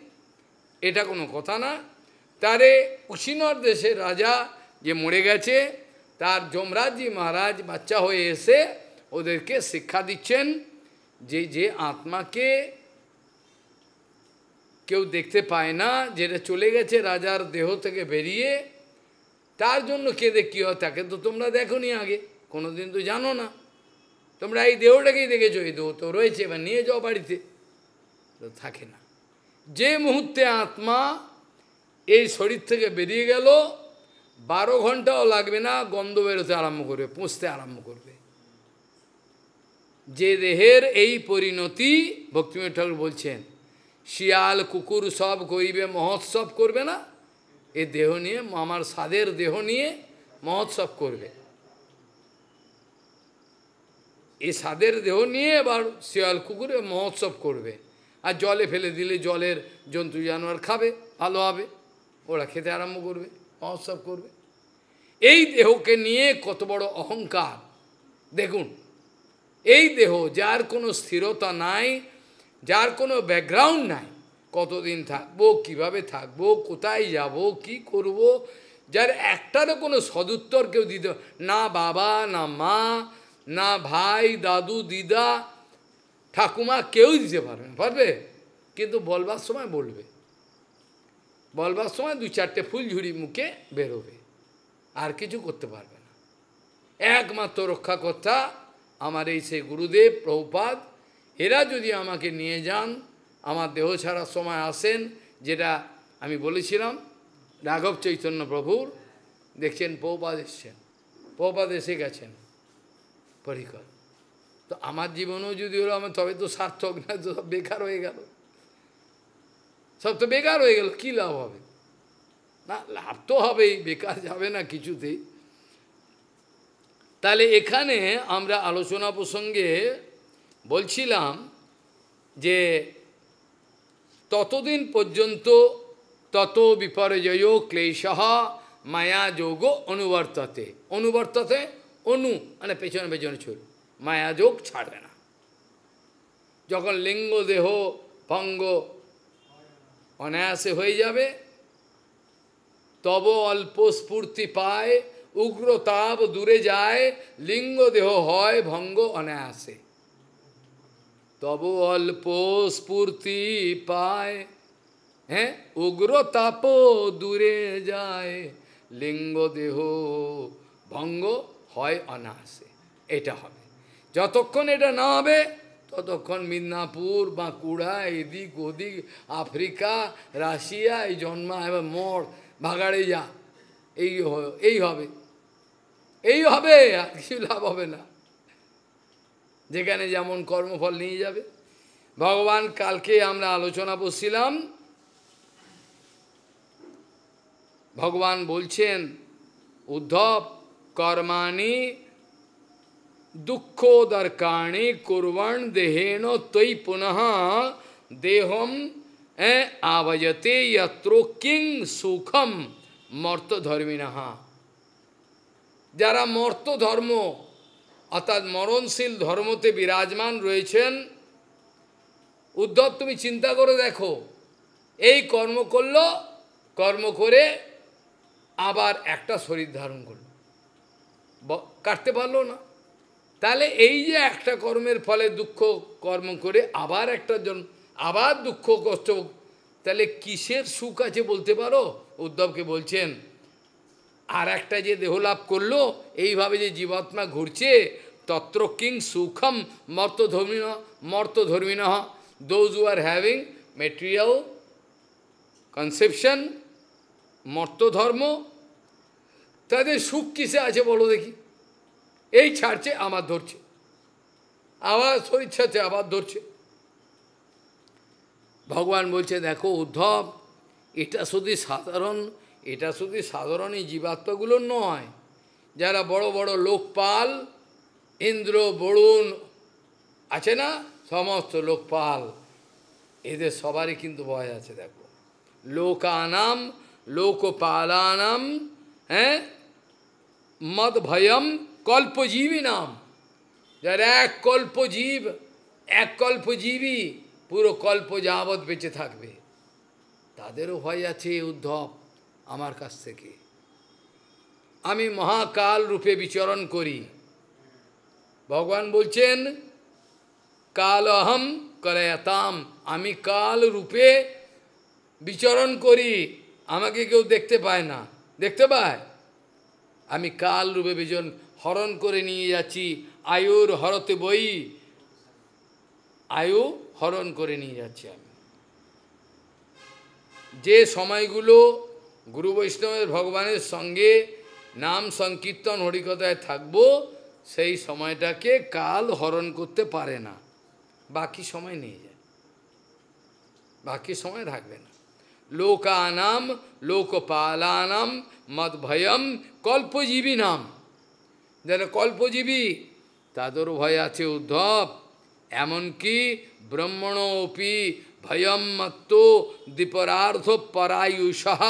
Speaker 1: এটা কোনো কথা না। তারে উশিনর দেশের রাজা যে মরে গেছে, তার যমরাজজি মহারাজ বাচ্চা হয়ে এসে ওদেরকে শিক্ষা দিচ্ছেন যে আত্মাকে কেউ দেখতে পায় না, যেটা চলে গেছে রাজার দেহ থেকে বেরিয়ে, তার জন্য কেঁদে কী হয়? তাকে তো তোমরা দেখোনি আগে, কোনোদিন তো জানো না, তোমরা এই দেহটাকেই দেখেছো, এই দেহ তো রয়েছে, এবার নিয়ে যাও বাড়িতে, তো থাকে না। যে মুহূর্তে আত্মা এই শরীর থেকে বেরিয়ে গেল, 12 ঘন্টাও লাগবে না, গন্ধ বেরোতে আরম্ভ করবে, পুষতে আরম্ভ করবে। যে দেহের এই পরিণতি, ভক্তিবিনোদ ঠাকুর বলছেন, শিয়াল কুকুর সব করিবে মহোৎসব করবে না, এ দেহ নিয়ে, আমার সাদের দেহ নিয়ে মহোৎসব করবে। এই সাদের দেহ নিয়ে এবার শিয়াল কুকুরে মহোৎসব করবে। আর জলে ফেলে দিলে জলের জন্তু জানোয়ার খাবে, ভালো হবে, ওরা খেতে আরম্ভ করবে, মহোৎসব করবে। এই দেহকে নিয়ে কত বড় অহংকার দেখুন। এই দেহ যার কোনো স্থিরতা নাই, যার কোনো ব্যাকগ্রাউন্ড নাই, কতদিন থাকবো, কিভাবে থাকবো, কোথায় যাব, কি করব, যার একটারও কোনো সদুত্তর কেউ দিতে, না বাবা, না মা, না ভাই, দাদু, দিদা, ঠাকুমা, কেউ দিতে পারবে না, পারবে? কিন্তু বলবার সময় বলবে, বলবার সময় 2-4টে ফুলঝুরি মুখে বেরোবে, আর কিছু করতে পারবে না। একমাত্র রক্ষাকর্তা আমার এই সেই গুরুদেব প্রভুপাদ, এরা যদি আমাকে নিয়ে যান, আমার দেহ ছাড়ার সময় আসেন, যেটা আমি বলেছিলাম রাঘব চৈতন্য প্রভুর, দেখছেন প্রভুপাদ এসছেন, প্রভুপাদ এসে গেছেন পরিকর। তো আমার জীবনেও যদি ওরা আমার, তবে তো সার্থক না, তো সব বেকার হয়ে গেল, সব তো বেকার হয়ে গেল, কী লাভ হবে? না, লাভ তো হবেই, বেকার যাবে না কিছুতেই। তাহলে এখানে আমরা আলোচনা প্রসঙ্গে বলছিলাম যে ততদিন পর্যন্ত তত বিপর্যয় ক্লেশঃ মায়া যোগ অনুবর্ততে। অনুবর্ততে, অনু মানে পেছনে পেছনে ছুট, মায়া যোগ ছাড়বে না। যখন লিঙ্গ দেহ ভঙ্গ অনায়াসে হয়ে যাবে, তব অল্প স্ফূর্তি পায়, উগ্র তাপ দূরে যায়, লিঙ্গ দেহ হয় ভঙ্গ অনায়াসে। তব অল্প স্ফূর্তি পায়, হ্যাঁ, উগ্র তাপ দূরে যায়, লিঙ্গ দেহ ভঙ্গ হয় অনায়াসে। এটা হবে। যতক্ষণ এটা না হবে ততক্ষণ মিদনাপুর, বাঁকুড়া, এদিক ওদিক, আফ্রিকা, রাশিয়া, এই জন্মা এবার মর, ভাগাড়ে যা, এই হবে, এই হবে, আর কিছু লাভ হবে না। যেখানে যেমন কর্মফল নিয়ে যাবে। ভগবান কালকে আমরা আলোচনা বসছিলাম, ভগবান বলছেন উদ্ধব কর্মাণি দুঃখোদর্কাণি কুর্বণ দেহেন তৈ পুনঃ দেহম আভজতে যত্র কিং সুখম মর্তধর্মিণঃ। যারা মর্ত ধর্ম অর্থাৎ মরণশীল ধর্মতে বিরাজমান রয়েছেন, উদ্ধব তুমি চিন্তা করে দেখো, এই কর্ম করল, কর্ম করে আবার একটা শরীর ধারণ করল, কাটতে পারলো না। তাহলে এই যে একটা কর্মের ফলে দুঃখ কর্ম করে আবার একটা আবার দুঃখ কষ্ট, তাহলে কিসের সুখ আছে বলতে পারো? উদ্ধবকে বলছেন আর একটা যে দেহলাভ করলো, এইভাবে যে জীবাত্মা ঘুরছে, তত্র কিং সুখম মর্তধর্মিণঃ, those who are having material conception, মর্তধর্ম, তাদের সুখ কিসে আছে বলো দেখি? এই ছাড়ছে আবার ধরছে, আবার শরীর ছাড়ছে আবার ধরছে। ভগবান বলছে দেখো উদ্ধব, এটা শুধু সাধারণ এই জীবাত্মাগুলো নয়, যারা বড় বড় লোকপাল, ইন্দ্র বরুণ আছে না, সমস্ত লোকপাল, এদের সবারই কিন্তু ভয় আছে। দেখো লোকানাম লোকপালানাম, হ্যাঁ, মদ ভয়ম কল্পজীবী নাম, যারা এক কল্পজীবী পুরো কল্প যাবৎ বেঁচে থাকবে, তাদেরও ভয় আছে উদ্ধব আমার কাছ থেকে। আমি মহাকাল রূপে বিচরণ করি। ভগবান বলছেন কালহম কলয়তাম, আমি কাল রূপে বিচরণ করি, আমাকে কেউ দেখতে পায় না, দেখতে পায়? আমি কাল রূপে বিচরণ, হরণ করে নিয়ে যাচ্ছি, আয়ুর হরতে বই, আয়ু হরণ করে নিয়ে যাচ্ছি আমি। যে সময়গুলো গুরু বৈষ্ণবের ভগবানের সঙ্গে নাম সংকীর্তন হরিকথায় থাকবো, সেই সময়টাকে কাল হরণ করতে পারে না, বাকি সময় নিয়ে যায়, বাকি সময় থাকবে না। লোকানাম লোকপালানাম মদভয়ম কল্পজীবী নাম, যারা কল্পজীবী তাদেরও ভয় আছে উদ্ধব। এমনকি ব্রহ্মণোপি ভয়ম মত্ত দ্বিপরার্ধ পরায়ুষঃ,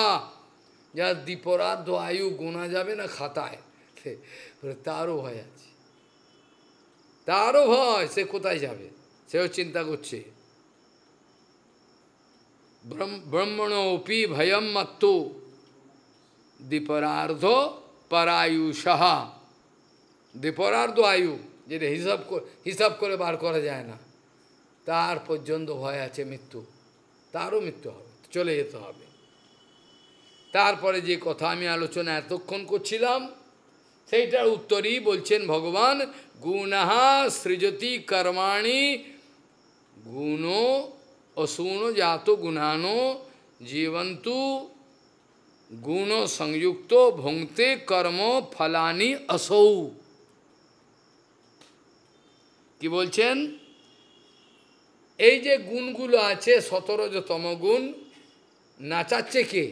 Speaker 1: যার দ্বিপরার্ধ আয়ু গোনা যাবে না খাতায়, তারও ভয় আছে, তারও ভয়, সে কোথায় যাবে সেও চিন্তা করছে। ব্রহ্মণোপি ভয়ম মত্ত দ্বিপরার্ধ পরায়ুষঃ, দ্বিপরার্ধ আয়ু, যেটা হিসাব করে বার করা যায় না, তার পর্যন্ত ভয় আছে মৃত্যু, তারও মৃত্যু হবে, চলে যেতে হবে। তারপরে যে কথা আমি আলোচনা এতক্ষণ করছিলাম সেইটার উত্তরই বলছেন ভগবান, গুণাহা সৃজতি কর্মাণি গুণ অসুন জাত গুণানো জীবন্তু গুণ সংযুক্ত ভুঙ্ক্তে কর্ম ফলানি আসৌ। কি বলছেন? এই যে গুণগুলো আছে 17তম গুণ, নাচাচ্ছে কে?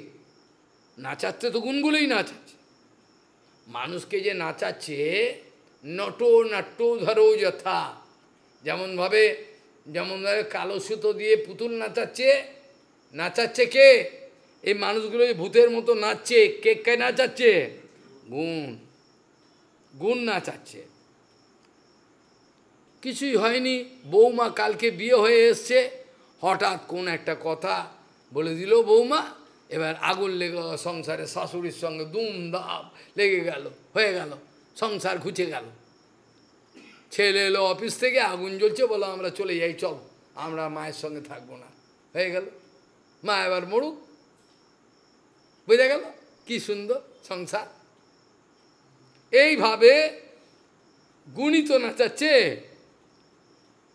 Speaker 1: নাচাচ্ছে তো গুণগুলোই নাচাচ্ছে। মানুষকে যে নাচাচ্ছে, নটো নাট্য ধরো যথা, যেমনভাবে কালো সুতো দিয়ে পুতুল নাচাচ্ছে, নাচাচ্ছে কে? এই মানুষগুলো ভূতের মতো নাচছে, কে নাচাচ্ছে? গুণ, গুণ নাচাচ্ছে। কিছুই হয়নি, বৌমা কালকে বিয়ে হয়ে এসছে, হঠাৎ কোন একটা কথা বলে দিল বৌমা, এবার আগুন লেগে সংসারে শাশুড়ির সঙ্গে দুমদাম লেগে গেল, হয়ে গেল, সংসার ঘুচে গেল। ছেলে এলো অফিস থেকে, আগুন জ্বলছে, বলো আমরা চলে যাই, চল, আমরা মায়ের সঙ্গে থাকবো না, হয়ে গেল। মা এবার মরুক, বুঝে গেল কি সুন্দর সংসার। এইভাবে গুণী তো নাচাচ্ছে।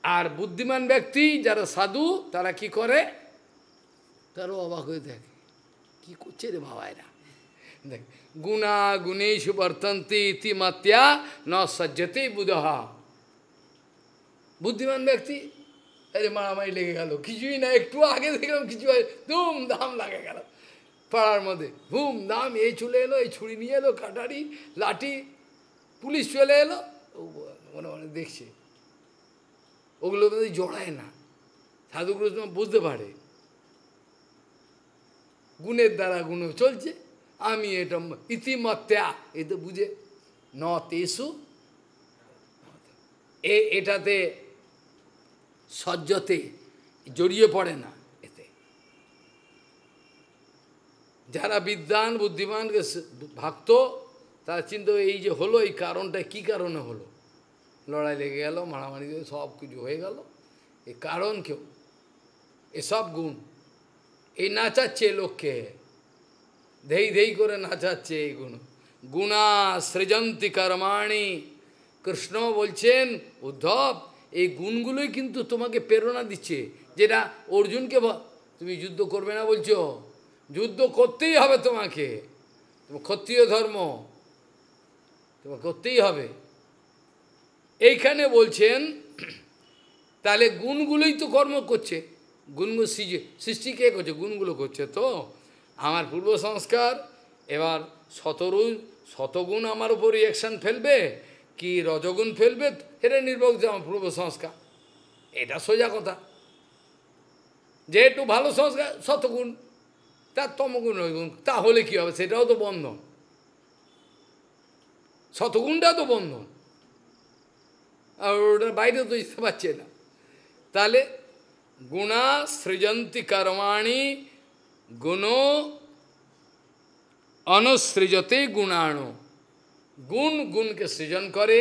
Speaker 1: আর বুদ্ধিমান ব্যক্তি যারা সাধু, তারা কি করে? তারও অবাক হয়ে দেখে, কি করছে রে বাবা এরা। দেখ, গুণা গুণেশু বর্তন্তি ইতিমাত্য়া ন সজ্জতে বুধহা। বুদ্ধিমান ব্যক্তি, আরে মারামারি লেগে গেল, কিছুই না, একটু আগে দেখলাম কিছু ধুম ধাম লাগে গেল পাড়ার মধ্যে, ধুম ধাম, এই চলে এলো, এই ছুরি নিয়ে এলো, কাটারি লাঠি, পুলিশ চলে এলো, মনে মনে দেখছে। ওগুলো জড়ায় না, সাধুগুলো বুঝতে পারে গুণের দ্বারা গুণ চলছে, আমি এটা ইতিমত্যা, এ তো বুঝে ন তেসু, এটাতে সজ্জতে জড়িয়ে পড়ে না। এতে যারা বিদ্বান বুদ্ধিমান ভক্ত, তারা চিন্তা এই যে হলো, এই কারণটা কি কারণে হলো, লড়াই লেগে গেল, মারামারি সব কিছু হয়ে গেল, এই কারণ কেউ, এসব গুণ এই নাচাচ্ছে লোককে, ধেই ধেই করে নাচাচ্ছে এই গুণ। গুণা সৃজন্তি কর্মাণি, কৃষ্ণ বলছেন উদ্ধব, এই গুণগুলোই কিন্তু তোমাকে প্রেরণা দিচ্ছে। যেটা অর্জুনকে তুমি যুদ্ধ করবে না বলছো, যুদ্ধ করতেই হবে তোমাকে, তোমার ক্ষত্রিয় ধর্ম তোমার করতেই হবে। এইখানে বলছেন তাহলে গুণগুলোই তো কর্ম করছে, গুণগুলো সৃষ্টি কে করছে? গুণগুলো করছে তো আমার পূর্ব সংস্কার। এবার শতগুণ আমার উপর রিয়াকশান ফেলবে কি রজগুণ ফেলবে, এটা নির্ভর করছে আমার পূর্ব সংস্কার। এটা সোজা কথা, যেহেতু ভালো সংস্কার শতগুণ, তার তমগুণ রজগুণ, তাহলে কী হবে? সেটাও তো বন্ধন, শতগুণটাও তো বন্ধন, আর ওটার বাইরে তো যেতে পারছে না। তাহলে গুণা সৃজন্তি কর্মাণি গুণ অনুসৃজতে গুণাণু। গুণ গুণকে সৃজন করে,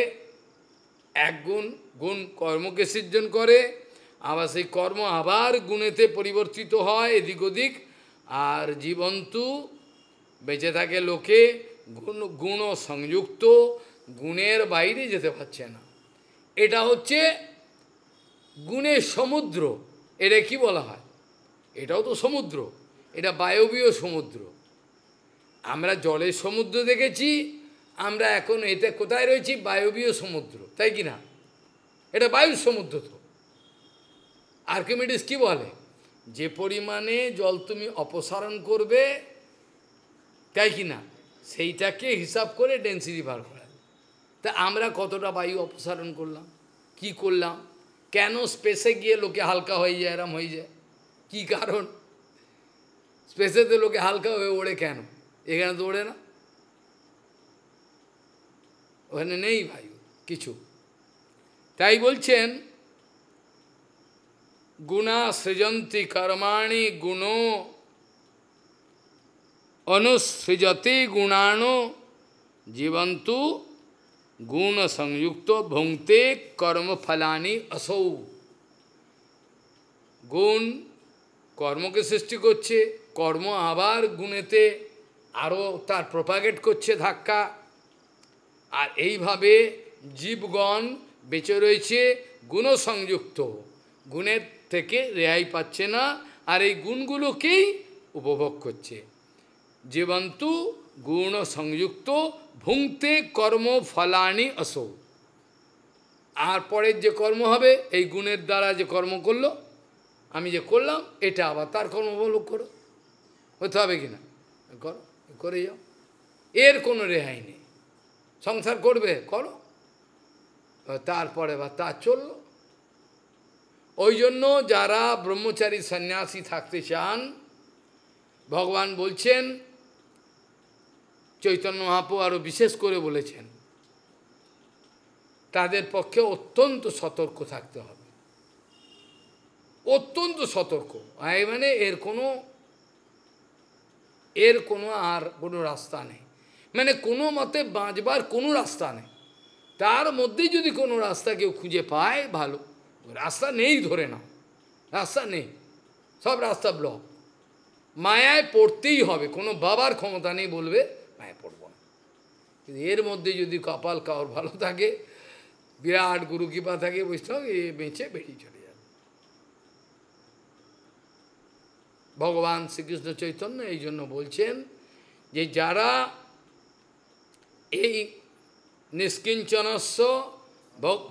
Speaker 1: এক গুণ, গুণ কর্মকে সৃজন করে, আবার সেই কর্ম আবার গুণেতে পরিবর্তিত হয় এদিক ওদিক, আর জীবন্তু বেঁচে থাকে লোকে গুণ সংযুক্ত, গুণের বাইরে যেতে পারছে না। এটা হচ্ছে গুণের সমুদ্র। এটা কি বলা হয়? এটাও তো সমুদ্র, এটা বায়বীয় সমুদ্র। আমরা জলের সমুদ্র দেখেছি, আমরা এখন এতে কোথায় রয়েছি? বায়বীয় সমুদ্র, তাই কি না? এটা বায়ুর সমুদ্র। তো আর্কিমিডিস কি বলে? যে পরিমাণে জল তুমি অপসারণ করবে, তাই কি না, সেইটাকে হিসাব করে ডেন্সিটি বার করা। তা আমরা কতটা বায়ু অপসারণ করলাম, কি করলাম? কেন স্পেসে গিয়ে লোকে হালকা হয়ে যায়, এরম হয়ে যায়? কি কারণ? স্পেসেতে লোকে হালকা হয়ে ওড়ে কেন? এখানে তো ওড়ে না, ওখানে নেই বায়ু কিছু। তাই বলছেন গুণা সৃজন্তি কর্মাণি গুণ অনুসৃজতে গুণাণো জীবন্তু গুণ সংযুক্ত ভুঙ্ক্তে কর্মফলানি আসৌ। গুণ কর্মকে সৃষ্টি করছে, কর্ম আবার গুণেতে আরও তার প্রপাগেট করছে ধাক্কা। আর এইভাবে জীবগণ বেঁচে রয়েছে গুণসংযুক্ত, গুণের থেকে রেহাই পাচ্ছে না, আর এই গুণগুলোকেই উপভোগ করছে। জীবন্তু গুণ সংযুক্ত ভুংতে কর্ম ফলানি আসো। আর পরের যে কর্ম হবে, এই গুণের দ্বারা যে কর্ম করলো, আমি যে করলাম, এটা আবার তার কর্মফল করো, হতে হবে কিনা, করো, করে যাও, এর কোনো রেহাই নেই। সংসার করবে, করো, তারপরে বা তা চলল। ওই জন্য যারা ব্রহ্মচারী সন্ন্যাসী থাকতে চান, ভগবান বলছেন, চৈতন্য মহাপ্রভু আরও বিশেষ করে বলেছেন, তাদের পক্ষে অত্যন্ত সতর্ক থাকতে হবে, অত্যন্ত সতর্ক। মানে এর কোনো আর কোনো রাস্তা নেই, মানে কোনো মতে বাঁচবার কোনো রাস্তা নেই। তার মধ্যে যদি কোনো রাস্তা কেউ খুঁজে পায় ভালো, রাস্তা নেই ধরে নাও, রাস্তা নেই, সব রাস্তা ব্লক। মায়ায় পড়তেই হবে, কোনো বাবার ক্ষমতা নেই বলবে মায়ায় পড়ব না। কিন্তু এর মধ্যে যদি কপাল কাউর ভালো থাকে, বিরাট গুরু কৃপা থাকে, বৈষ্ণব এ বেঁচে বেরিয়ে চলে যাবে। ভগবান শ্রীকৃষ্ণ চৈতন্য এই জন্য বলছেন যে যারা এই নিষ্কিঞ্চনস্য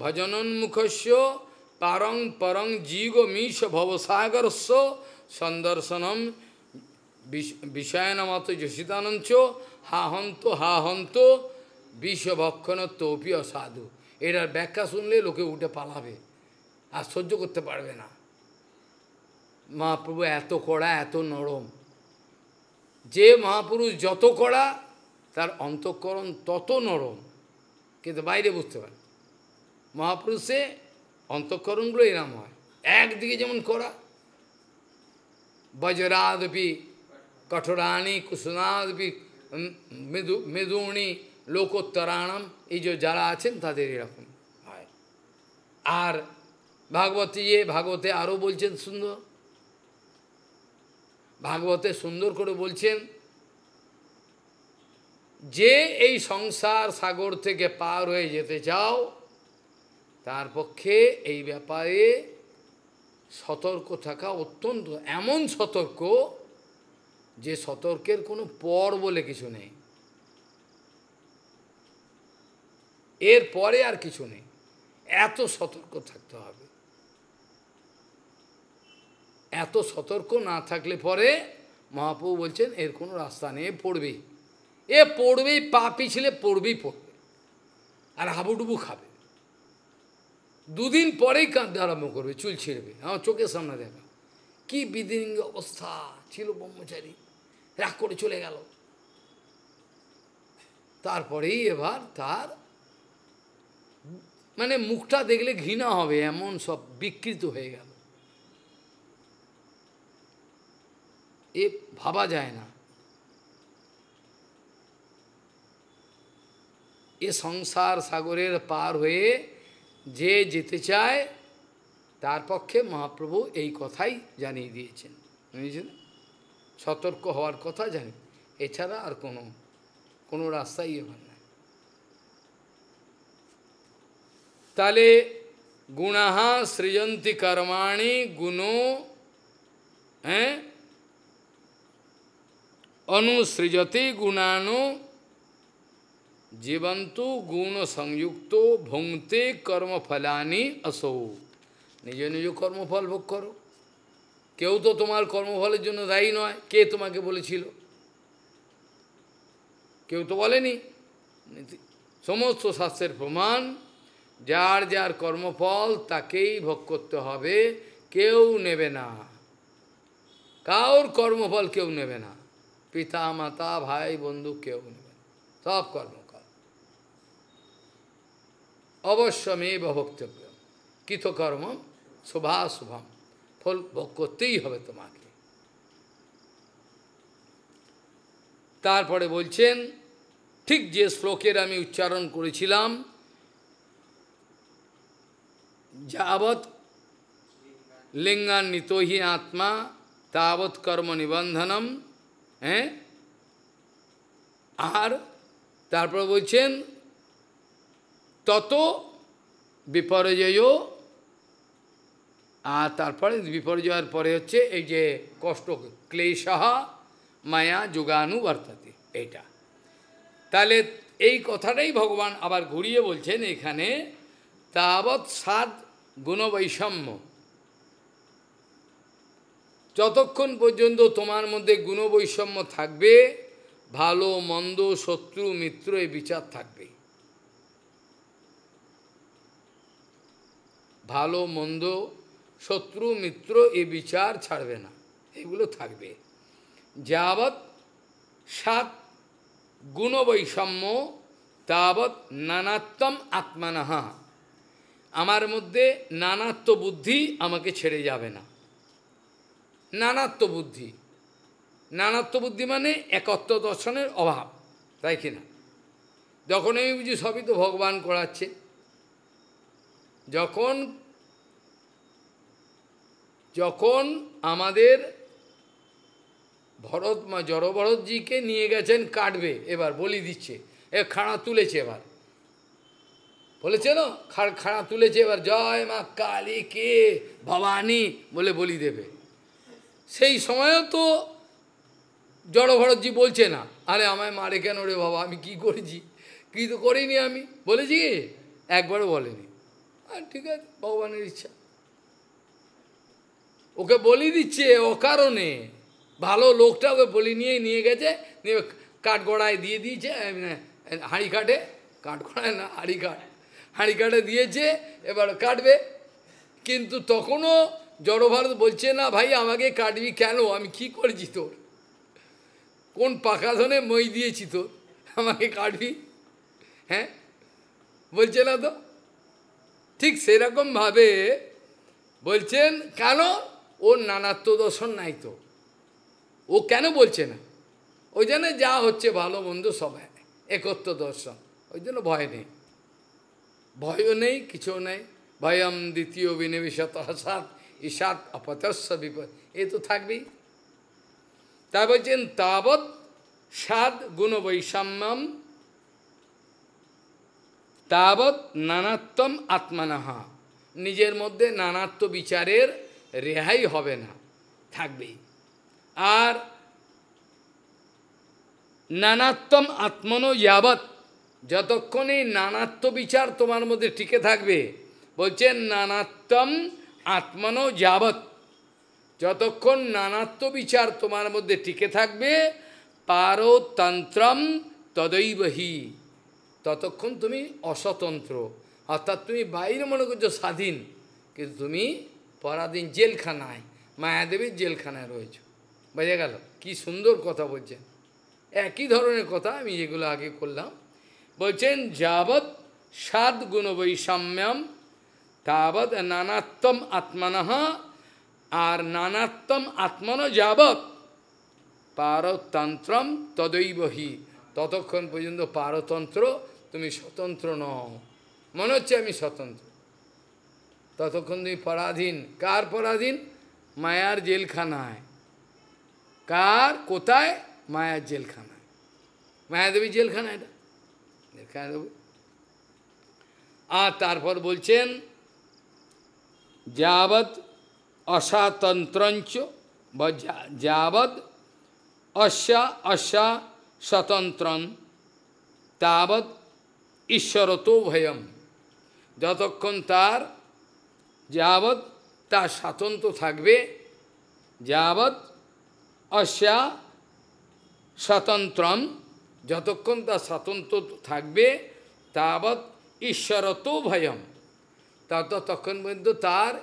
Speaker 1: ভজনোন্মুখস্য পারং পরং জীব মিশ ভবসাগরস্য সন্দর্শনম বিষয়নমত যোষিতানঞ্চ হা হন্ত বিষভক্ষণ তোপি অসাধু। এটার ব্যাখ্যা শুনলে লোকে উঠে পালাবে, আর সহ্য করতে পারবে না। মহাপ্রভু এত কড়া, এত নরম। যে মহাপুরুষ যত কড়া, তার অন্তঃকরণ তত নরম, কিন্তু বাইরে বুঝতে পারে। মহাপুরুষে অন্তঃকরণগুলো এরম হয়, একদিকে যেমন কড়া, বজ্রাদপি কঠোরানি কুসুনাদপি মেদুণী লোকোত্তরাণম, এই যে যারা আছেন তাদের এরকম হয়। আর ভাগবতে আরও বলছেন সুন্দর, ভাগবতে সুন্দর করে বলছেন যে এই সংসার সাগর থেকে পার হয়ে যেতে চাও, তার পক্ষে এই ব্যাপারে সতর্ক থাকা অত্যন্ত, এমন সতর্ক যে সতর্কের কোনো পর বলে কিছু নেই, এর পরে আর কিছু নেই, এত সতর্ক থাকতে হবে। এত সতর্ক না থাকলে পরে মহাপ্রভু বলছেন এর কোনো রাস্তা নেই, পড়বেই, এ পড়বেই, পা পিছলে পড়বেই পড়বে, আর হাবুডুবু খাবে। দুদিন পরেই কাঁদতে আরম্ভ করবে, চুল ছিঁড়বে। আমার চোখের সামনে দেখা কি বিধিঙ্গ অবস্থা ছিল, ব্রহ্মচারী রাগ করে চলে গেল। তারপরেই এবার তার মানে মুখটা দেখলে ঘৃণা হবে, এমন সব বিকৃত হয়ে গেল, এ ভাবা যায় না। এ সংসার সাগরের পার হয়ে যে যেতে চায়, তার পক্ষে মহাপ্রভু এই কথাই জানিয়ে দিয়েছেন, বুঝেছেন? সতর্ক হওয়ার কথা জানি, এছাড়া আর কোনো রাস্তাই এবার নাই। তাহলে গুণাহা সৃজন্তি কর্মাণি গুণো অনুসৃজতে গুণানো জীবন্তু গুণ সংযুক্ত ভুংতে কর্মফলানি আসৌ। নিজ নিজ কর্মফল ভোগ করো, কেউ তো তোমার কর্মফলের জন্য দায়ী নয়। কে তোমাকে বলেছিল? কেউ তো বলেনি। সমস্ত শাস্ত্রের প্রমাণ, যার যার কর্মফল তাকেই ভোগ করতে হবে, কেউ নেবে না, কাউর কর্মফল কেউ নেবে না, পিতা মাতা ভাই বন্ধু কেউ নেবে না, সব কর্মকাল অবশ্যমেব ভোক্তব্য, কৃতকর্ম শুভাশুভম, ফল ভোগ করতেই হবে তোমাকে। তারপরে বলছেন, ঠিক যে শ্লোকের আমি উচ্চারণ করেছিলাম, যাবৎ লিঙ্গান্বিতো হি আত্মা তাবৎ কর্ম নিবন্ধনম, আর তারপর বলছেন তত বিপর্যয়, আর তারপরে বিপর্যয়ের পরে হচ্ছে এই যে কষ্ট, ক্লেশঃ মায়া যোগানুবর্ততে, এইটা। তাহলে এই কথাটাই ভগবান আবার ঘুরিয়ে বলছেন এখানে, তাবৎ সাত গুণবৈষম্য, যতক্ষণ পর্যন্ত তোমার মধ্যে গুণবৈষম্য থাকবে, ভালো মন্দ শত্রু মিত্র এই বিচার থাকবে। ভালো মন্দ শত্রু মিত্র এই বিচার ছাড়বে না, এগুলো থাকবে। যাবৎ সাত গুণবৈষম্য তাবৎ নানাত্বম আত্মানঃ, আমার মধ্যে নানাত্ব বুদ্ধি আমাকে ছেড়ে যাবে না। নানাত্ব বুদ্ধি, নানাত্ব বুদ্ধি মানে একত্ব দর্শনের অভাব, তাই কিনা? যখন আমি বুঝি সবই তো ভগবান করাচ্ছে, যখন যখন আমাদের জড়ভরতজিকে নিয়ে গেছেন কাটবে, এবার বলি দিচ্ছে, খাড়া তুলেছে, এবার বলেছে না খাড়া তুলেছে, এবার জয় মা কালী কে ভবানী বলে বলি দেবে। সেই সময়ও তো জড়ভরতজি বলছে না, আরে আমায় মারে কেন রে বাবা, আমি কি করেছি, কি তো করিনি, আমি বলেছি কি, একবারও বলেনি। আর ঠিক আছে, ভগবানের ইচ্ছা, ওকে বলি দিচ্ছে অকারণে, ভালো লোকটা ওকে বলি নিয়ে গেছে, নিয়ে কাঠগড়ায় দিয়ে দিয়েছে, হাঁড়ি কাটে, কাঠগড়ায় না হাঁড়ি কাটে দিয়েছে, এবার কাটবে। কিন্তু তখনও জড়ভারত বলছে না, ভাই আমাকে কাটবি কেন, আমি কি করেছি তোর, কোন পাকা ধনে মই দিয়েছি তোর, আমাকে কাটবি, হ্যাঁ বলছে না তো। ঠিক সেরকমভাবে বলছেন, কেন, ওর নানাত্ব দর্শন নাই তো, ও কেন বলছে না, ওই জন্য যা হচ্ছে ভালো মন্দ সবাই একত্ব দর্শন, ওই জন্য ভয় নেই, ভয়ও নেই, কিছুও নেই। ভয়ম দ্বিতীয় বিনিবেশত সাত ঈশাত অপতস্য বিপদ, এ তো থাকবেই। তা বলছেন তাবৎ সাত গুণবৈষম্যম তাবৎ নানাত্বম আত্মনঃ, নিজের মধ্যে নানাত্ব বিচারের রেহাই হবে না, থাকবেই। আর নানাত্বম আত্মনো যাবৎ, যতক্ষণ এই নানাত্ব বিচার তোমার মধ্যে টিকে থাকবে, বলছেন নানাত্বম আত্মনো যাবৎ, যতক্ষণ নানাত্ব বিচার তোমার মধ্যে টিকে থাকবে, পারতন্ত্রম তদৈবহি, ততক্ষণ তুমি অস্বতন্ত্র, অর্থাৎ তুমি বাইরে মনে করছো স্বাধীন, কিন্তু তুমি পরাধীন, জেলখানায়, মায়াদেবীর জেলখানায় রয়েছ। বোঝা গেল? কি সুন্দর কথা বলছেন, একই ধরনের কথা আমি যেগুলো আগে করলাম। বলছেন যাবৎ সাত গুণবৈষম্যম তাবৎ নানাত্বম আত্মনঃ, আর নানাত্বম আত্মন যাবৎ পারতন্ত্রম তদৈবহি, ততক্ষণ পর্যন্ত পারতন্ত্র, তুমি স্বতন্ত্র নও, মনে হচ্ছে আমি স্বতন্ত্র, ততক্ষণ তুমি পরাধীন। কার পরাধীন? মায়ার জেলখানায়। কার? কোথায়? মায়ার জেলখানায়, মায়াদেবী জেলখানা, এটা জেলখানা দেব। আর তারপর বলছেন যাবৎ অস্বাতন্ত্রঞ্চ, যাবৎ স্বতন্ত্রম তাবৎ ঈশ্বরতো ভয়ম, যতক্ষণ তার যাবৎ তার স্বাতন্ত্র থাকবে, যাবৎ স্বতন্ত্রম, যতক্ষণ তার স্বাতন্ত্র থাকবে, তাবৎ ঈশ্বরতো ভয়ম, ততক্ষণ পর্যন্ত তার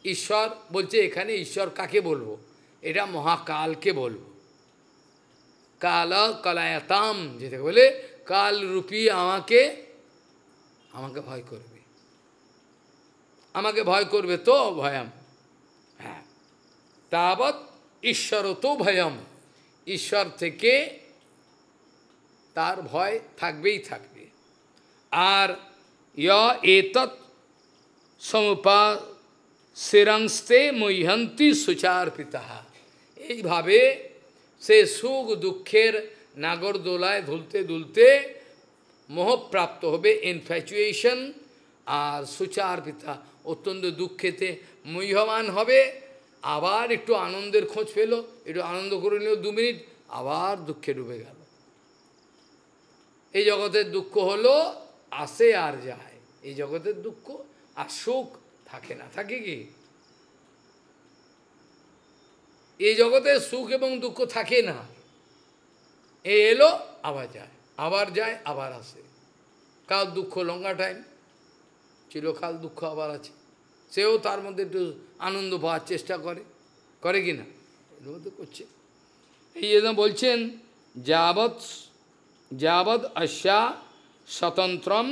Speaker 1: ঈশ্বর, বলছে এখানে ঈশ্বর কাকে বলবো, এটা মহাকালকে বলবো। কাল কলায়াতাম, যেটা বলে কাল রূপী আমাকে ভয় করবে, আমাকে ভয় করবে তো ভয়ম, হ্যাঁ, তাবৎ ঈশ্বরতো ভয়ম, ঈশ্বর থেকে তার ভয় থাকবেই থাকবে। আর এতৎ সমুপাসিরংস্তে মহ্যন্তি সুচার্পিতা, এইভাবে সে সুখ দুঃখের নাগরদোলায় দুলতে দুলতে মোহপ্রাপ্ত হবে, ইনফ্যাচুয়েশন, আর সুচার পিতা অত্যন্ত দুঃখেতে মুহ্যমান হবে, আবার একটু আনন্দের খোঁজ পেল, একটু আনন্দ করে নিল 2 মিনিট, আবার দুঃখে ডুবে গেল। এই জগতের দুঃখ হলো আসে আর যায়, এই জগতের দুঃখ আর সুখ থাকে না, থাকে কি? এই জগতে সুখ এবং দুঃখ থাকে না, এ এলো আবার যায়, আবার যায় আবার আসে। কাল দুঃখ লঙ্গা টাইম, চিরকাল দুঃখ আবার আছে, সেও তার মধ্যে একটু আনন্দ পাওয়ার চেষ্টা করে, করে কি না? এর মধ্যে করছে। এই জন্য বলছেন যাবৎ যাবৎ অস্যা স্বতন্ত্রম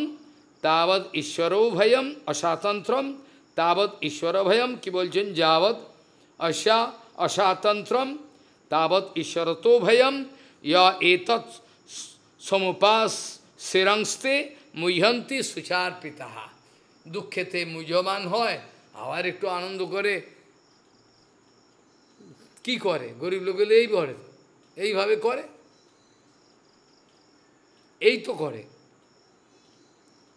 Speaker 1: তাবৎ ঈশ্বরো ভয়ম, অস্বাতন্ত্রম তাবৎ ঈশ্বর ভয়ম। কি বলছেন? যাবৎ অস্যা অস্বাতন্ত্রম তাবৎ ঈশ্বরতো ভয়ম, ইয়া এতৎ সমুপাস শিরংস্তে মুহ্যন্তি সুচার পিতা। দুঃখেতে মুহ্যমান হয়, আবার একটু আনন্দ করে, কি করে? গরিব লোকের এই করে, এইভাবে করে, এই তো করে।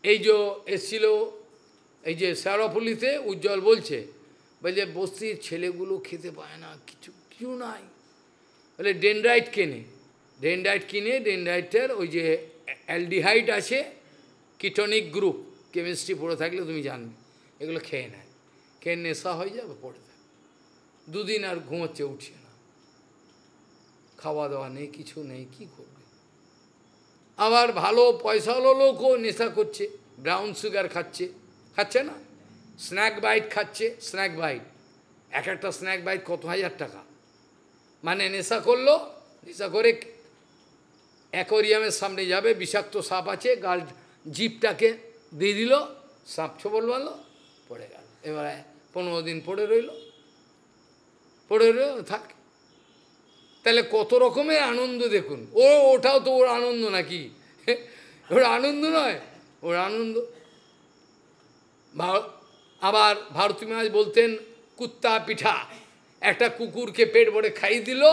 Speaker 1: এই যে এসছিল, এই যে শেরপুলিতে উজ্জ্বল বলছে, বলছে বস্তির ছেলেগুলো খেতে পায় না, কিছু কিছু নাই, বলে ডেনড্রাইট কেনে, ডেনড্রাইট কিনে, ডেনড্রাইটের ওই যে অ্যালডিহাইড আছে, কিটোনিক গ্রুপ, কেমিস্ট্রি পড়ে থাকলে তুমি জানবে, এগুলো খেয়ে নেয়, খেয়ে নেশা হয়ে যাবে, পড়ে থাকে, 2 দিন আর ঘুমোচ্ছে, উঠছে না, খাওয়া দাওয়া নেই, কিছু নেই, কি করবে? আবার ভালো পয়সাওয়ালা লোকও নেশা করছে, ব্রাউন সুগার খাচ্ছে, খাচ্ছে না, স্ন্যাক বাইট খাচ্ছে, স্ন্যাক বাইট, এক একটা স্ন্যাক বাইট কত হাজার টাকা, মানে নেশা করলো, নেশা করে অ্যাকোরিয়ামের সামনে যাবে, বিষাক্ত সাপ আছে, গাল জিপটাকে দিয়ে দিল, সাপ ছবল মারল, পড়ে গেল, এবারে 15 দিন পড়ে রইল, থাক। তাহলে কত রকমের আনন্দ দেখুন, ওটাও তো ওর আনন্দ নাকি? ওর আনন্দ নয়, ওর আনন্দ। আবার ভারতী মহারাজ বলতেন কুত্তা পিঠা, একটা কুকুরকে পেট ভরে খাইয়ে দিল,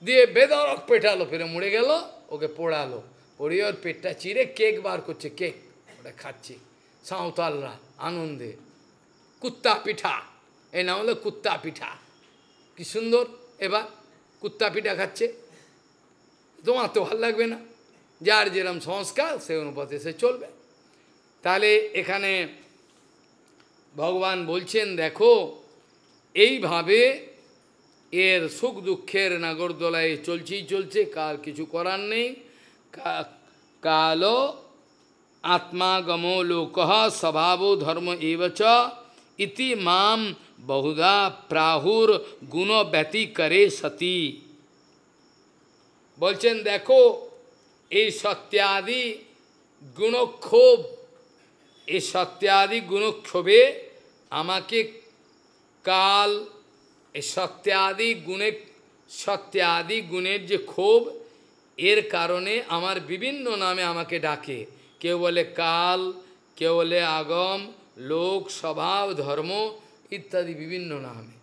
Speaker 1: দিয়ে বেদরক পেটালো, ফেরে মরে গেল, ওকে পোড়ালো, পড়িয়ে ওর পেটটা চিরে কেক বার করছে, কেক ওটা খাচ্ছে সাঁওতালরা আনন্দে, কুত্তা পিঠা, এই নাম হলো কুত্তা পিঠা। কি সুন্দর, এবার কুত্তা পিঠা খাচ্ছে, তোমার তো ভাল লাগবে না, যার যেরকম সংস্কার সে অনুপাতে সে চলবে। তাহলে এখানে ভগবান বলছেন দেখো, এইভাবে এর সুখ দুঃখের নাগরদোলায় চলছেই চলছে, কার কিছু করার নেই। কালো আত্মাগমো লোক স্বভাব ধর্ম এবচ ইতি মাম বহুধা প্রাহুর গুণ ব্যতি করে সতী। বলছেন দেখো, এই সত্যাদি গুণক্ষোভ, এই সত্যাদি গুণক্ষোভে আমাকে কাল, এই সত্যাদি গুণের যে ক্ষোভ, এর কারণে আমার বিভিন্ন নামে আমাকে ডাকে, কেউ বলে কাল, কেউ বলে আগম, লোক, স্বভাব, ধর্ম ইত্যাদি বিভিন্ন নামে।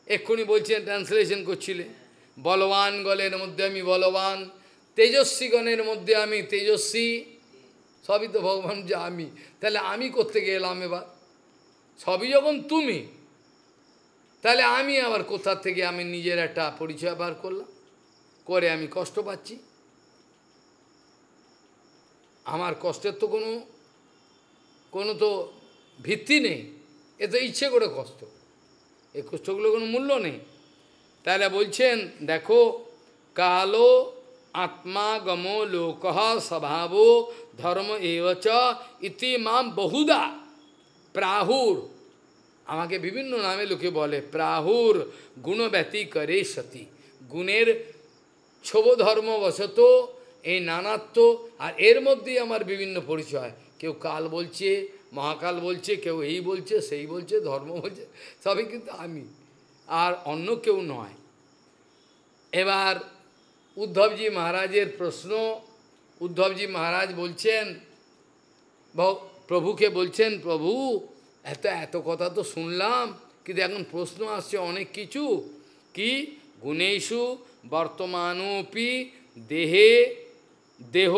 Speaker 1: এক্ষুনি বলছেন, ট্রান্সলেশন করছিলেন, বলবান গণের মধ্যে আমি বলবান, তেজস্বী গণের মধ্যে আমি তেজস্বী, সবই তো ভগবান যে আমি, তাহলে আমি করতে গেলাম এবার, সবই যখন তুমি, তাহলে আমি আবার কোথা থেকে আমি নিজের একটা পরিচয় বার করলাম, করে আমি কষ্ট পাচ্ছি। আমার কষ্টের তো কোনো তো ভিত্তি নেই, এ তো ইচ্ছে করে কষ্ট, এই কষ্টগুলো কোনো মূল্য নেই। তাহলে বলছেন দেখো, কালো আত্মাগম লোক স্বভাব ধর্ম এবচ ইতি মাম বহুদা প্রাহুর, আমাকে বিভিন্ন নামে লোকে বলে, প্রাহুর গুণব্যতি করে সতী, গুণের ছোব ধর্মবশত এই নানাত্ব, আর এর মধ্যেই আমার বিভিন্ন পরিচয়, কেউ কাল বলছে, মহাকাল বলছে, কেউ এই বলছে, সেই বলছে, ধর্ম বলছে, সবই কিন্তু আমি, আর অন্য কেউ নয়। এবার উদ্ধবজি মহারাজের প্রশ্ন, উদ্ধবজি মহারাজ বলছেন, প্রভুকে বলছেন, প্রভু এত কথা তো শুনলাম, কিন্তু এখন প্রশ্ন আসছে অনেক কিছু, কি গুণেষু বর্তমানোপি দেহে দেহ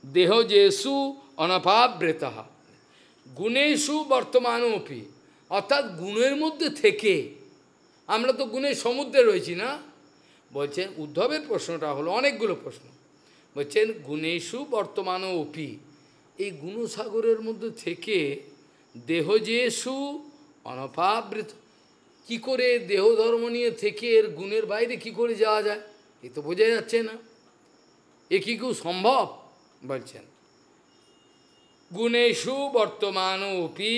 Speaker 1: দেহ যেসু অনপাবৃত গুণেশু বর্তমানোপি, অর্থাৎ গুণের মধ্যে থেকে, আমরা তো গুণের সমুদ্রে রয়েছি না। বলছেন উদ্ধবের প্রশ্নটা হলো অনেকগুলো প্রশ্ন, বলছেন গুণেশু বর্তমানোপি, এই গুণসাগরের মধ্যে থেকে দেহ যেসু অনপাবৃত, কি করে দেহ ধর্ম নিয়ে থেকে এর গুণের বাইরে কি করে যাওয়া যায়, এ তো বোঝা যাচ্ছে না, এ কি কেউ সম্ভব? বলছেন গুণেশু বর্তমানোপি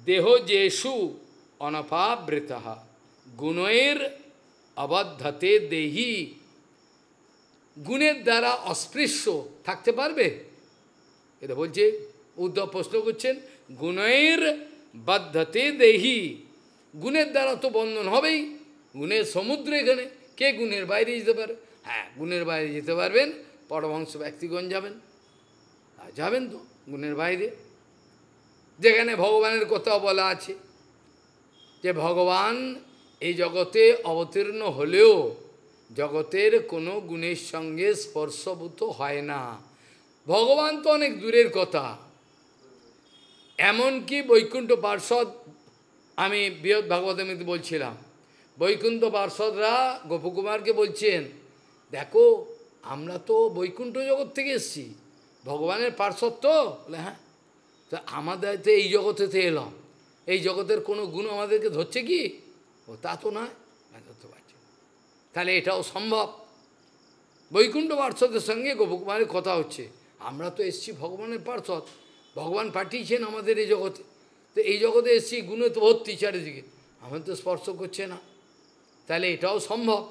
Speaker 1: দেহ যেসু অনপাবৃত গুণের অবদ্ধতে দেহি, গুণের দ্বারা অস্পৃশ্য থাকতে পারবে? এটা বলছে উদ্ধব প্রশ্ন করছেন, গুণের বদ্ধতে দেহি, গুণের দ্বারা তো বন্ধন হবেই, গুণের সমুদ্র এখানে, কে গুণের বাইরে যেতে পারে? হ্যাঁ, গুণের বাইরে যেতে পারবেন পরমহংস ব্যক্তিগণ যাবেন, যাবেন তো গুণের বাইরে, যেখানে ভগবানের কথা বলা আছে যে ভগবান এই জগতে অবতীর্ণ হলেও জগতের কোনো গুণের সঙ্গে স্পর্শভূত হয় না। ভগবান তো অনেক দূরের কথা, এমনকি বৈকুণ্ঠ পার্ষদ, আমি বৃহৎ ভাগবতমীতে বলছিলাম, বৈকুণ্ঠ পার্ষদরা গোপকুমারকে বলছেন, দেখো আমরা তো বৈকুণ্ঠ জগৎ থেকে এসেছি, ভগবানের পার্ষদ তো, বলে হ্যাঁ, তো আমাদের তো এই জগতেতে এলাম, এই জগতের কোনো গুণ আমাদেরকে ধরছে কি? ও তা তো নয়, ধরতে পারছে, তাহলে এটাও সম্ভব। বৈকুণ্ঠ পার্ষদের সঙ্গে গোপকুমারের কথা হচ্ছে, আমরা তো এসেছি ভগবানের পার্ষদ, ভগবান পাঠিয়েছেন আমাদের এই জগতে, তো এই জগতে এসেছি, গুণে তো ভর্তি চারিদিকে, আমার তো স্পর্শ করছে না, তাহলে এটাও সম্ভব,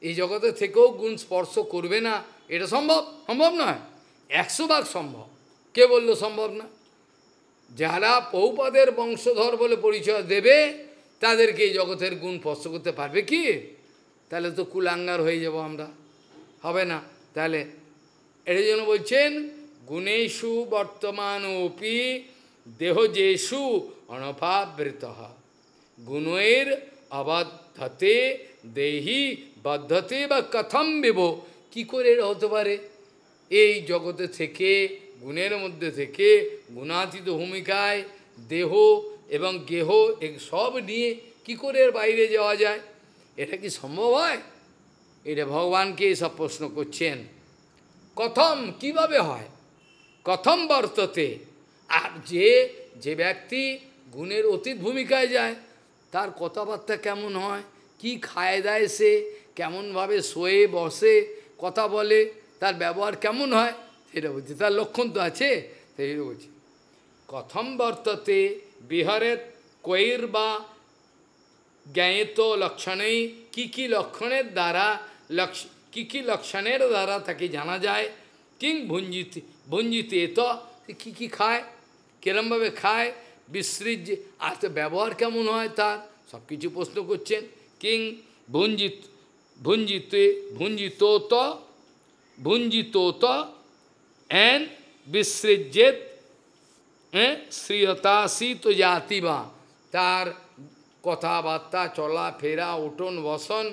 Speaker 1: এই জগতে থেকেও গুণ স্পর্শ করবে না, এটা সম্ভব? সম্ভব নয়, 100 ভাগ সম্ভব। কে বলল সম্ভব না? যারা পৌপাদের বংশধর বলে পরিচয় দেবে তাদেরকে এই জগতের গুণ স্পর্শ করতে পারবে কি? তাহলে তো কুলাঙ্গার হয়ে যাব আমরা, হবে না। তাহলে এর জন্য বলছেন গুণেশু বর্তমানোপি দেহ যেসু অনপাবৃত গুণের অবাধ্যতে দেহি বদ্ধতে বা কথম বিভ, কি করে এটা হতে পারে? এই জগতে থেকে, গুণের মধ্যে থেকে, গুণাতীত ভূমিকায় দেহ এবং গেহ সব নিয়ে কি করে এর বাইরে যাওয়া যায়? এটা কি সম্ভব হয়? এটা ভগবানকে সব প্রশ্ন করছেন, কথম, কিভাবে হয়? কথম বর্ততে, আর যে ব্যক্তি গুণের অতীত ভূমিকায় যায় তার কথাবার্তা কেমন হয়, কি খায় দায় সে, কেমনভাবে শোয়ে বসে কথা বলে, তার ব্যবহার কেমন হয় সেটা বলছি, তার লক্ষণ তো আছে, সেই বলছি। কথম বর্ততে বিহারে কৈর বা জ্ঞায়িত লক্ষণেই, কি লক্ষণের দ্বারা কি লক্ষণের দ্বারা তাকে জানা যায়, কিং ভুঞ্জিতে তো কি খায়, কিরমভাবে খায়, বিসৃজ, আর তো ব্যবহার কেমন হয় তার, সব কিছু প্রশ্ন করছেন। কিং ভুঞ্জিত এন্ড বিসৃজেত শ্রীয়তাসিত জাতি বা, তার কথাবার্তা চলাফেরা উঠন বসন,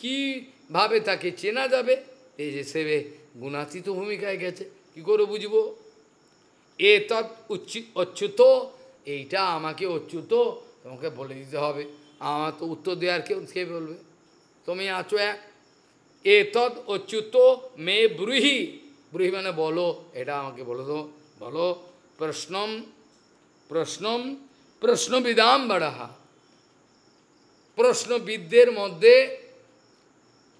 Speaker 1: কীভাবে তাকে চেনা যাবে? এই যে সেবে গুণাতীত ভূমিকায় গেছে, কি করে বুঝবো? এ তৎ অচ্যুত, এইটা আমাকে অচ্যুত তোমাকে বলে দিতে হবে, আমার তো উত্তর দেওয়ার কে বলবে? তুমি আছো এক। এ তৎ অচ্যুত মে ব্রুহি, ব্রুহি মানে বলো, এটা আমাকে বলো তো, বলো। প্রশ্নবিদাম বাড়াহা, প্রশ্নবিদদের মধ্যে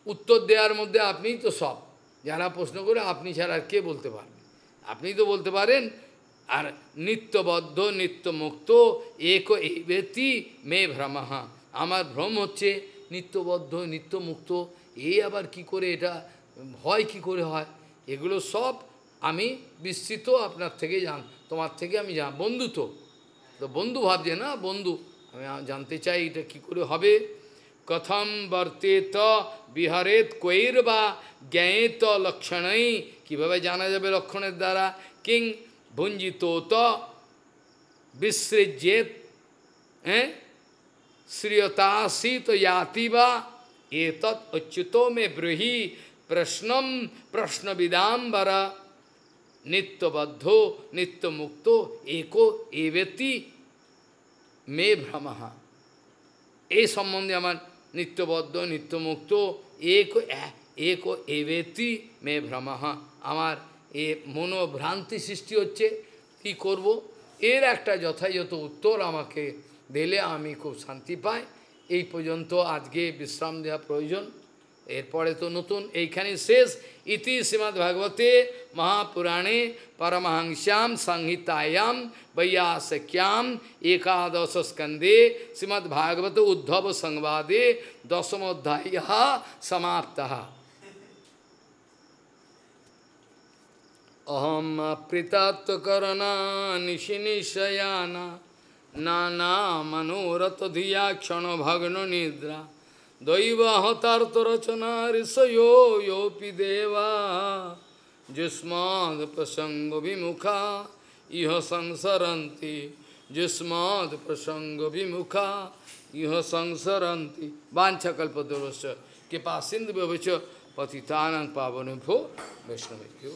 Speaker 1: উত্তর দেওয়ার মধ্যে আপনিই তো সব, যারা প্রশ্ন করে আপনি ছাড়া আর কে বলতে পারবে? আপনি তো বলতে পারেন। আর নিত্যবদ্ধ নিত্যমুক্ত এক এই ব্যক্তি মে ভ্রমহা, আমার ভ্রম হচ্ছে নিত্যবদ্ধ নিত্যমুক্ত, এই আবার কি করে এটা হয়, কি করে হয়? এগুলো সব আমি বিস্তৃত আপনার থেকে তোমার থেকে আমি বন্ধু তো বন্ধু ভাবছে না, বন্ধু, আমি জানতে চাই এটা কি করে হবে। কথম বর্তেত বিহারেত কৈর বা জ্ঞায়েত লক্ষণই, কীভাবে জানা যাবে লক্ষণের দ্বারা? কিং ভুঞ্জিত বিসৃজেত শ্রিয়তাসিত ইয়াতি বা, एतत् अच्युतो में ब्रूहि प्रश्नम प्रश्न विदाम्बरा नित्यबद्धो नित्य मुक्तो एको एवेति मे भ्रमः। এই সম্বন্ধে আমার নিত্যবদ্ধ নিত্যমুক্ত एको एवेति मे भ्रमः। আমার এ মনোভ্রান্তি সৃষ্টি হচ্ছে, কি করব? এর একটা যথাযথ উত্তর আমাকে দিলে আমি খুব শান্তি পাই। এই পর্যন্ত আজকে বিশ্রাম দেওয়া প্রয়োজন। এরপরে তো নতুন এইখানে শেষ। ইতি শ্রীমদ্ ভাগবতে মহাপুরাণে পরমহংস্যাম সংহিতায়াম বৈয়াসক্যাম একাদশ স্কন্ধে শ্রীমদ্ ভাগবত উদ্ধব সংবাদে দশমোধ্যায় সমাপ্তः। अहम प्रीतात्वकरणा निशिनिशयाना नाना मनोरथ धिया क्षण भग्न निद्रा दैवाहतार्थ रचना ऋषयो योपि देवा जुष्माद प्रसंग विमुखा इह संसरन्ति जुष्माद प्रसंग विमुखा इह संसरन्ति। वाञ्छाकल्पतरुश्च कृपा सिन्धुभ्यो पतितानां पावनेभ्यो वैष्णवेभ्यो।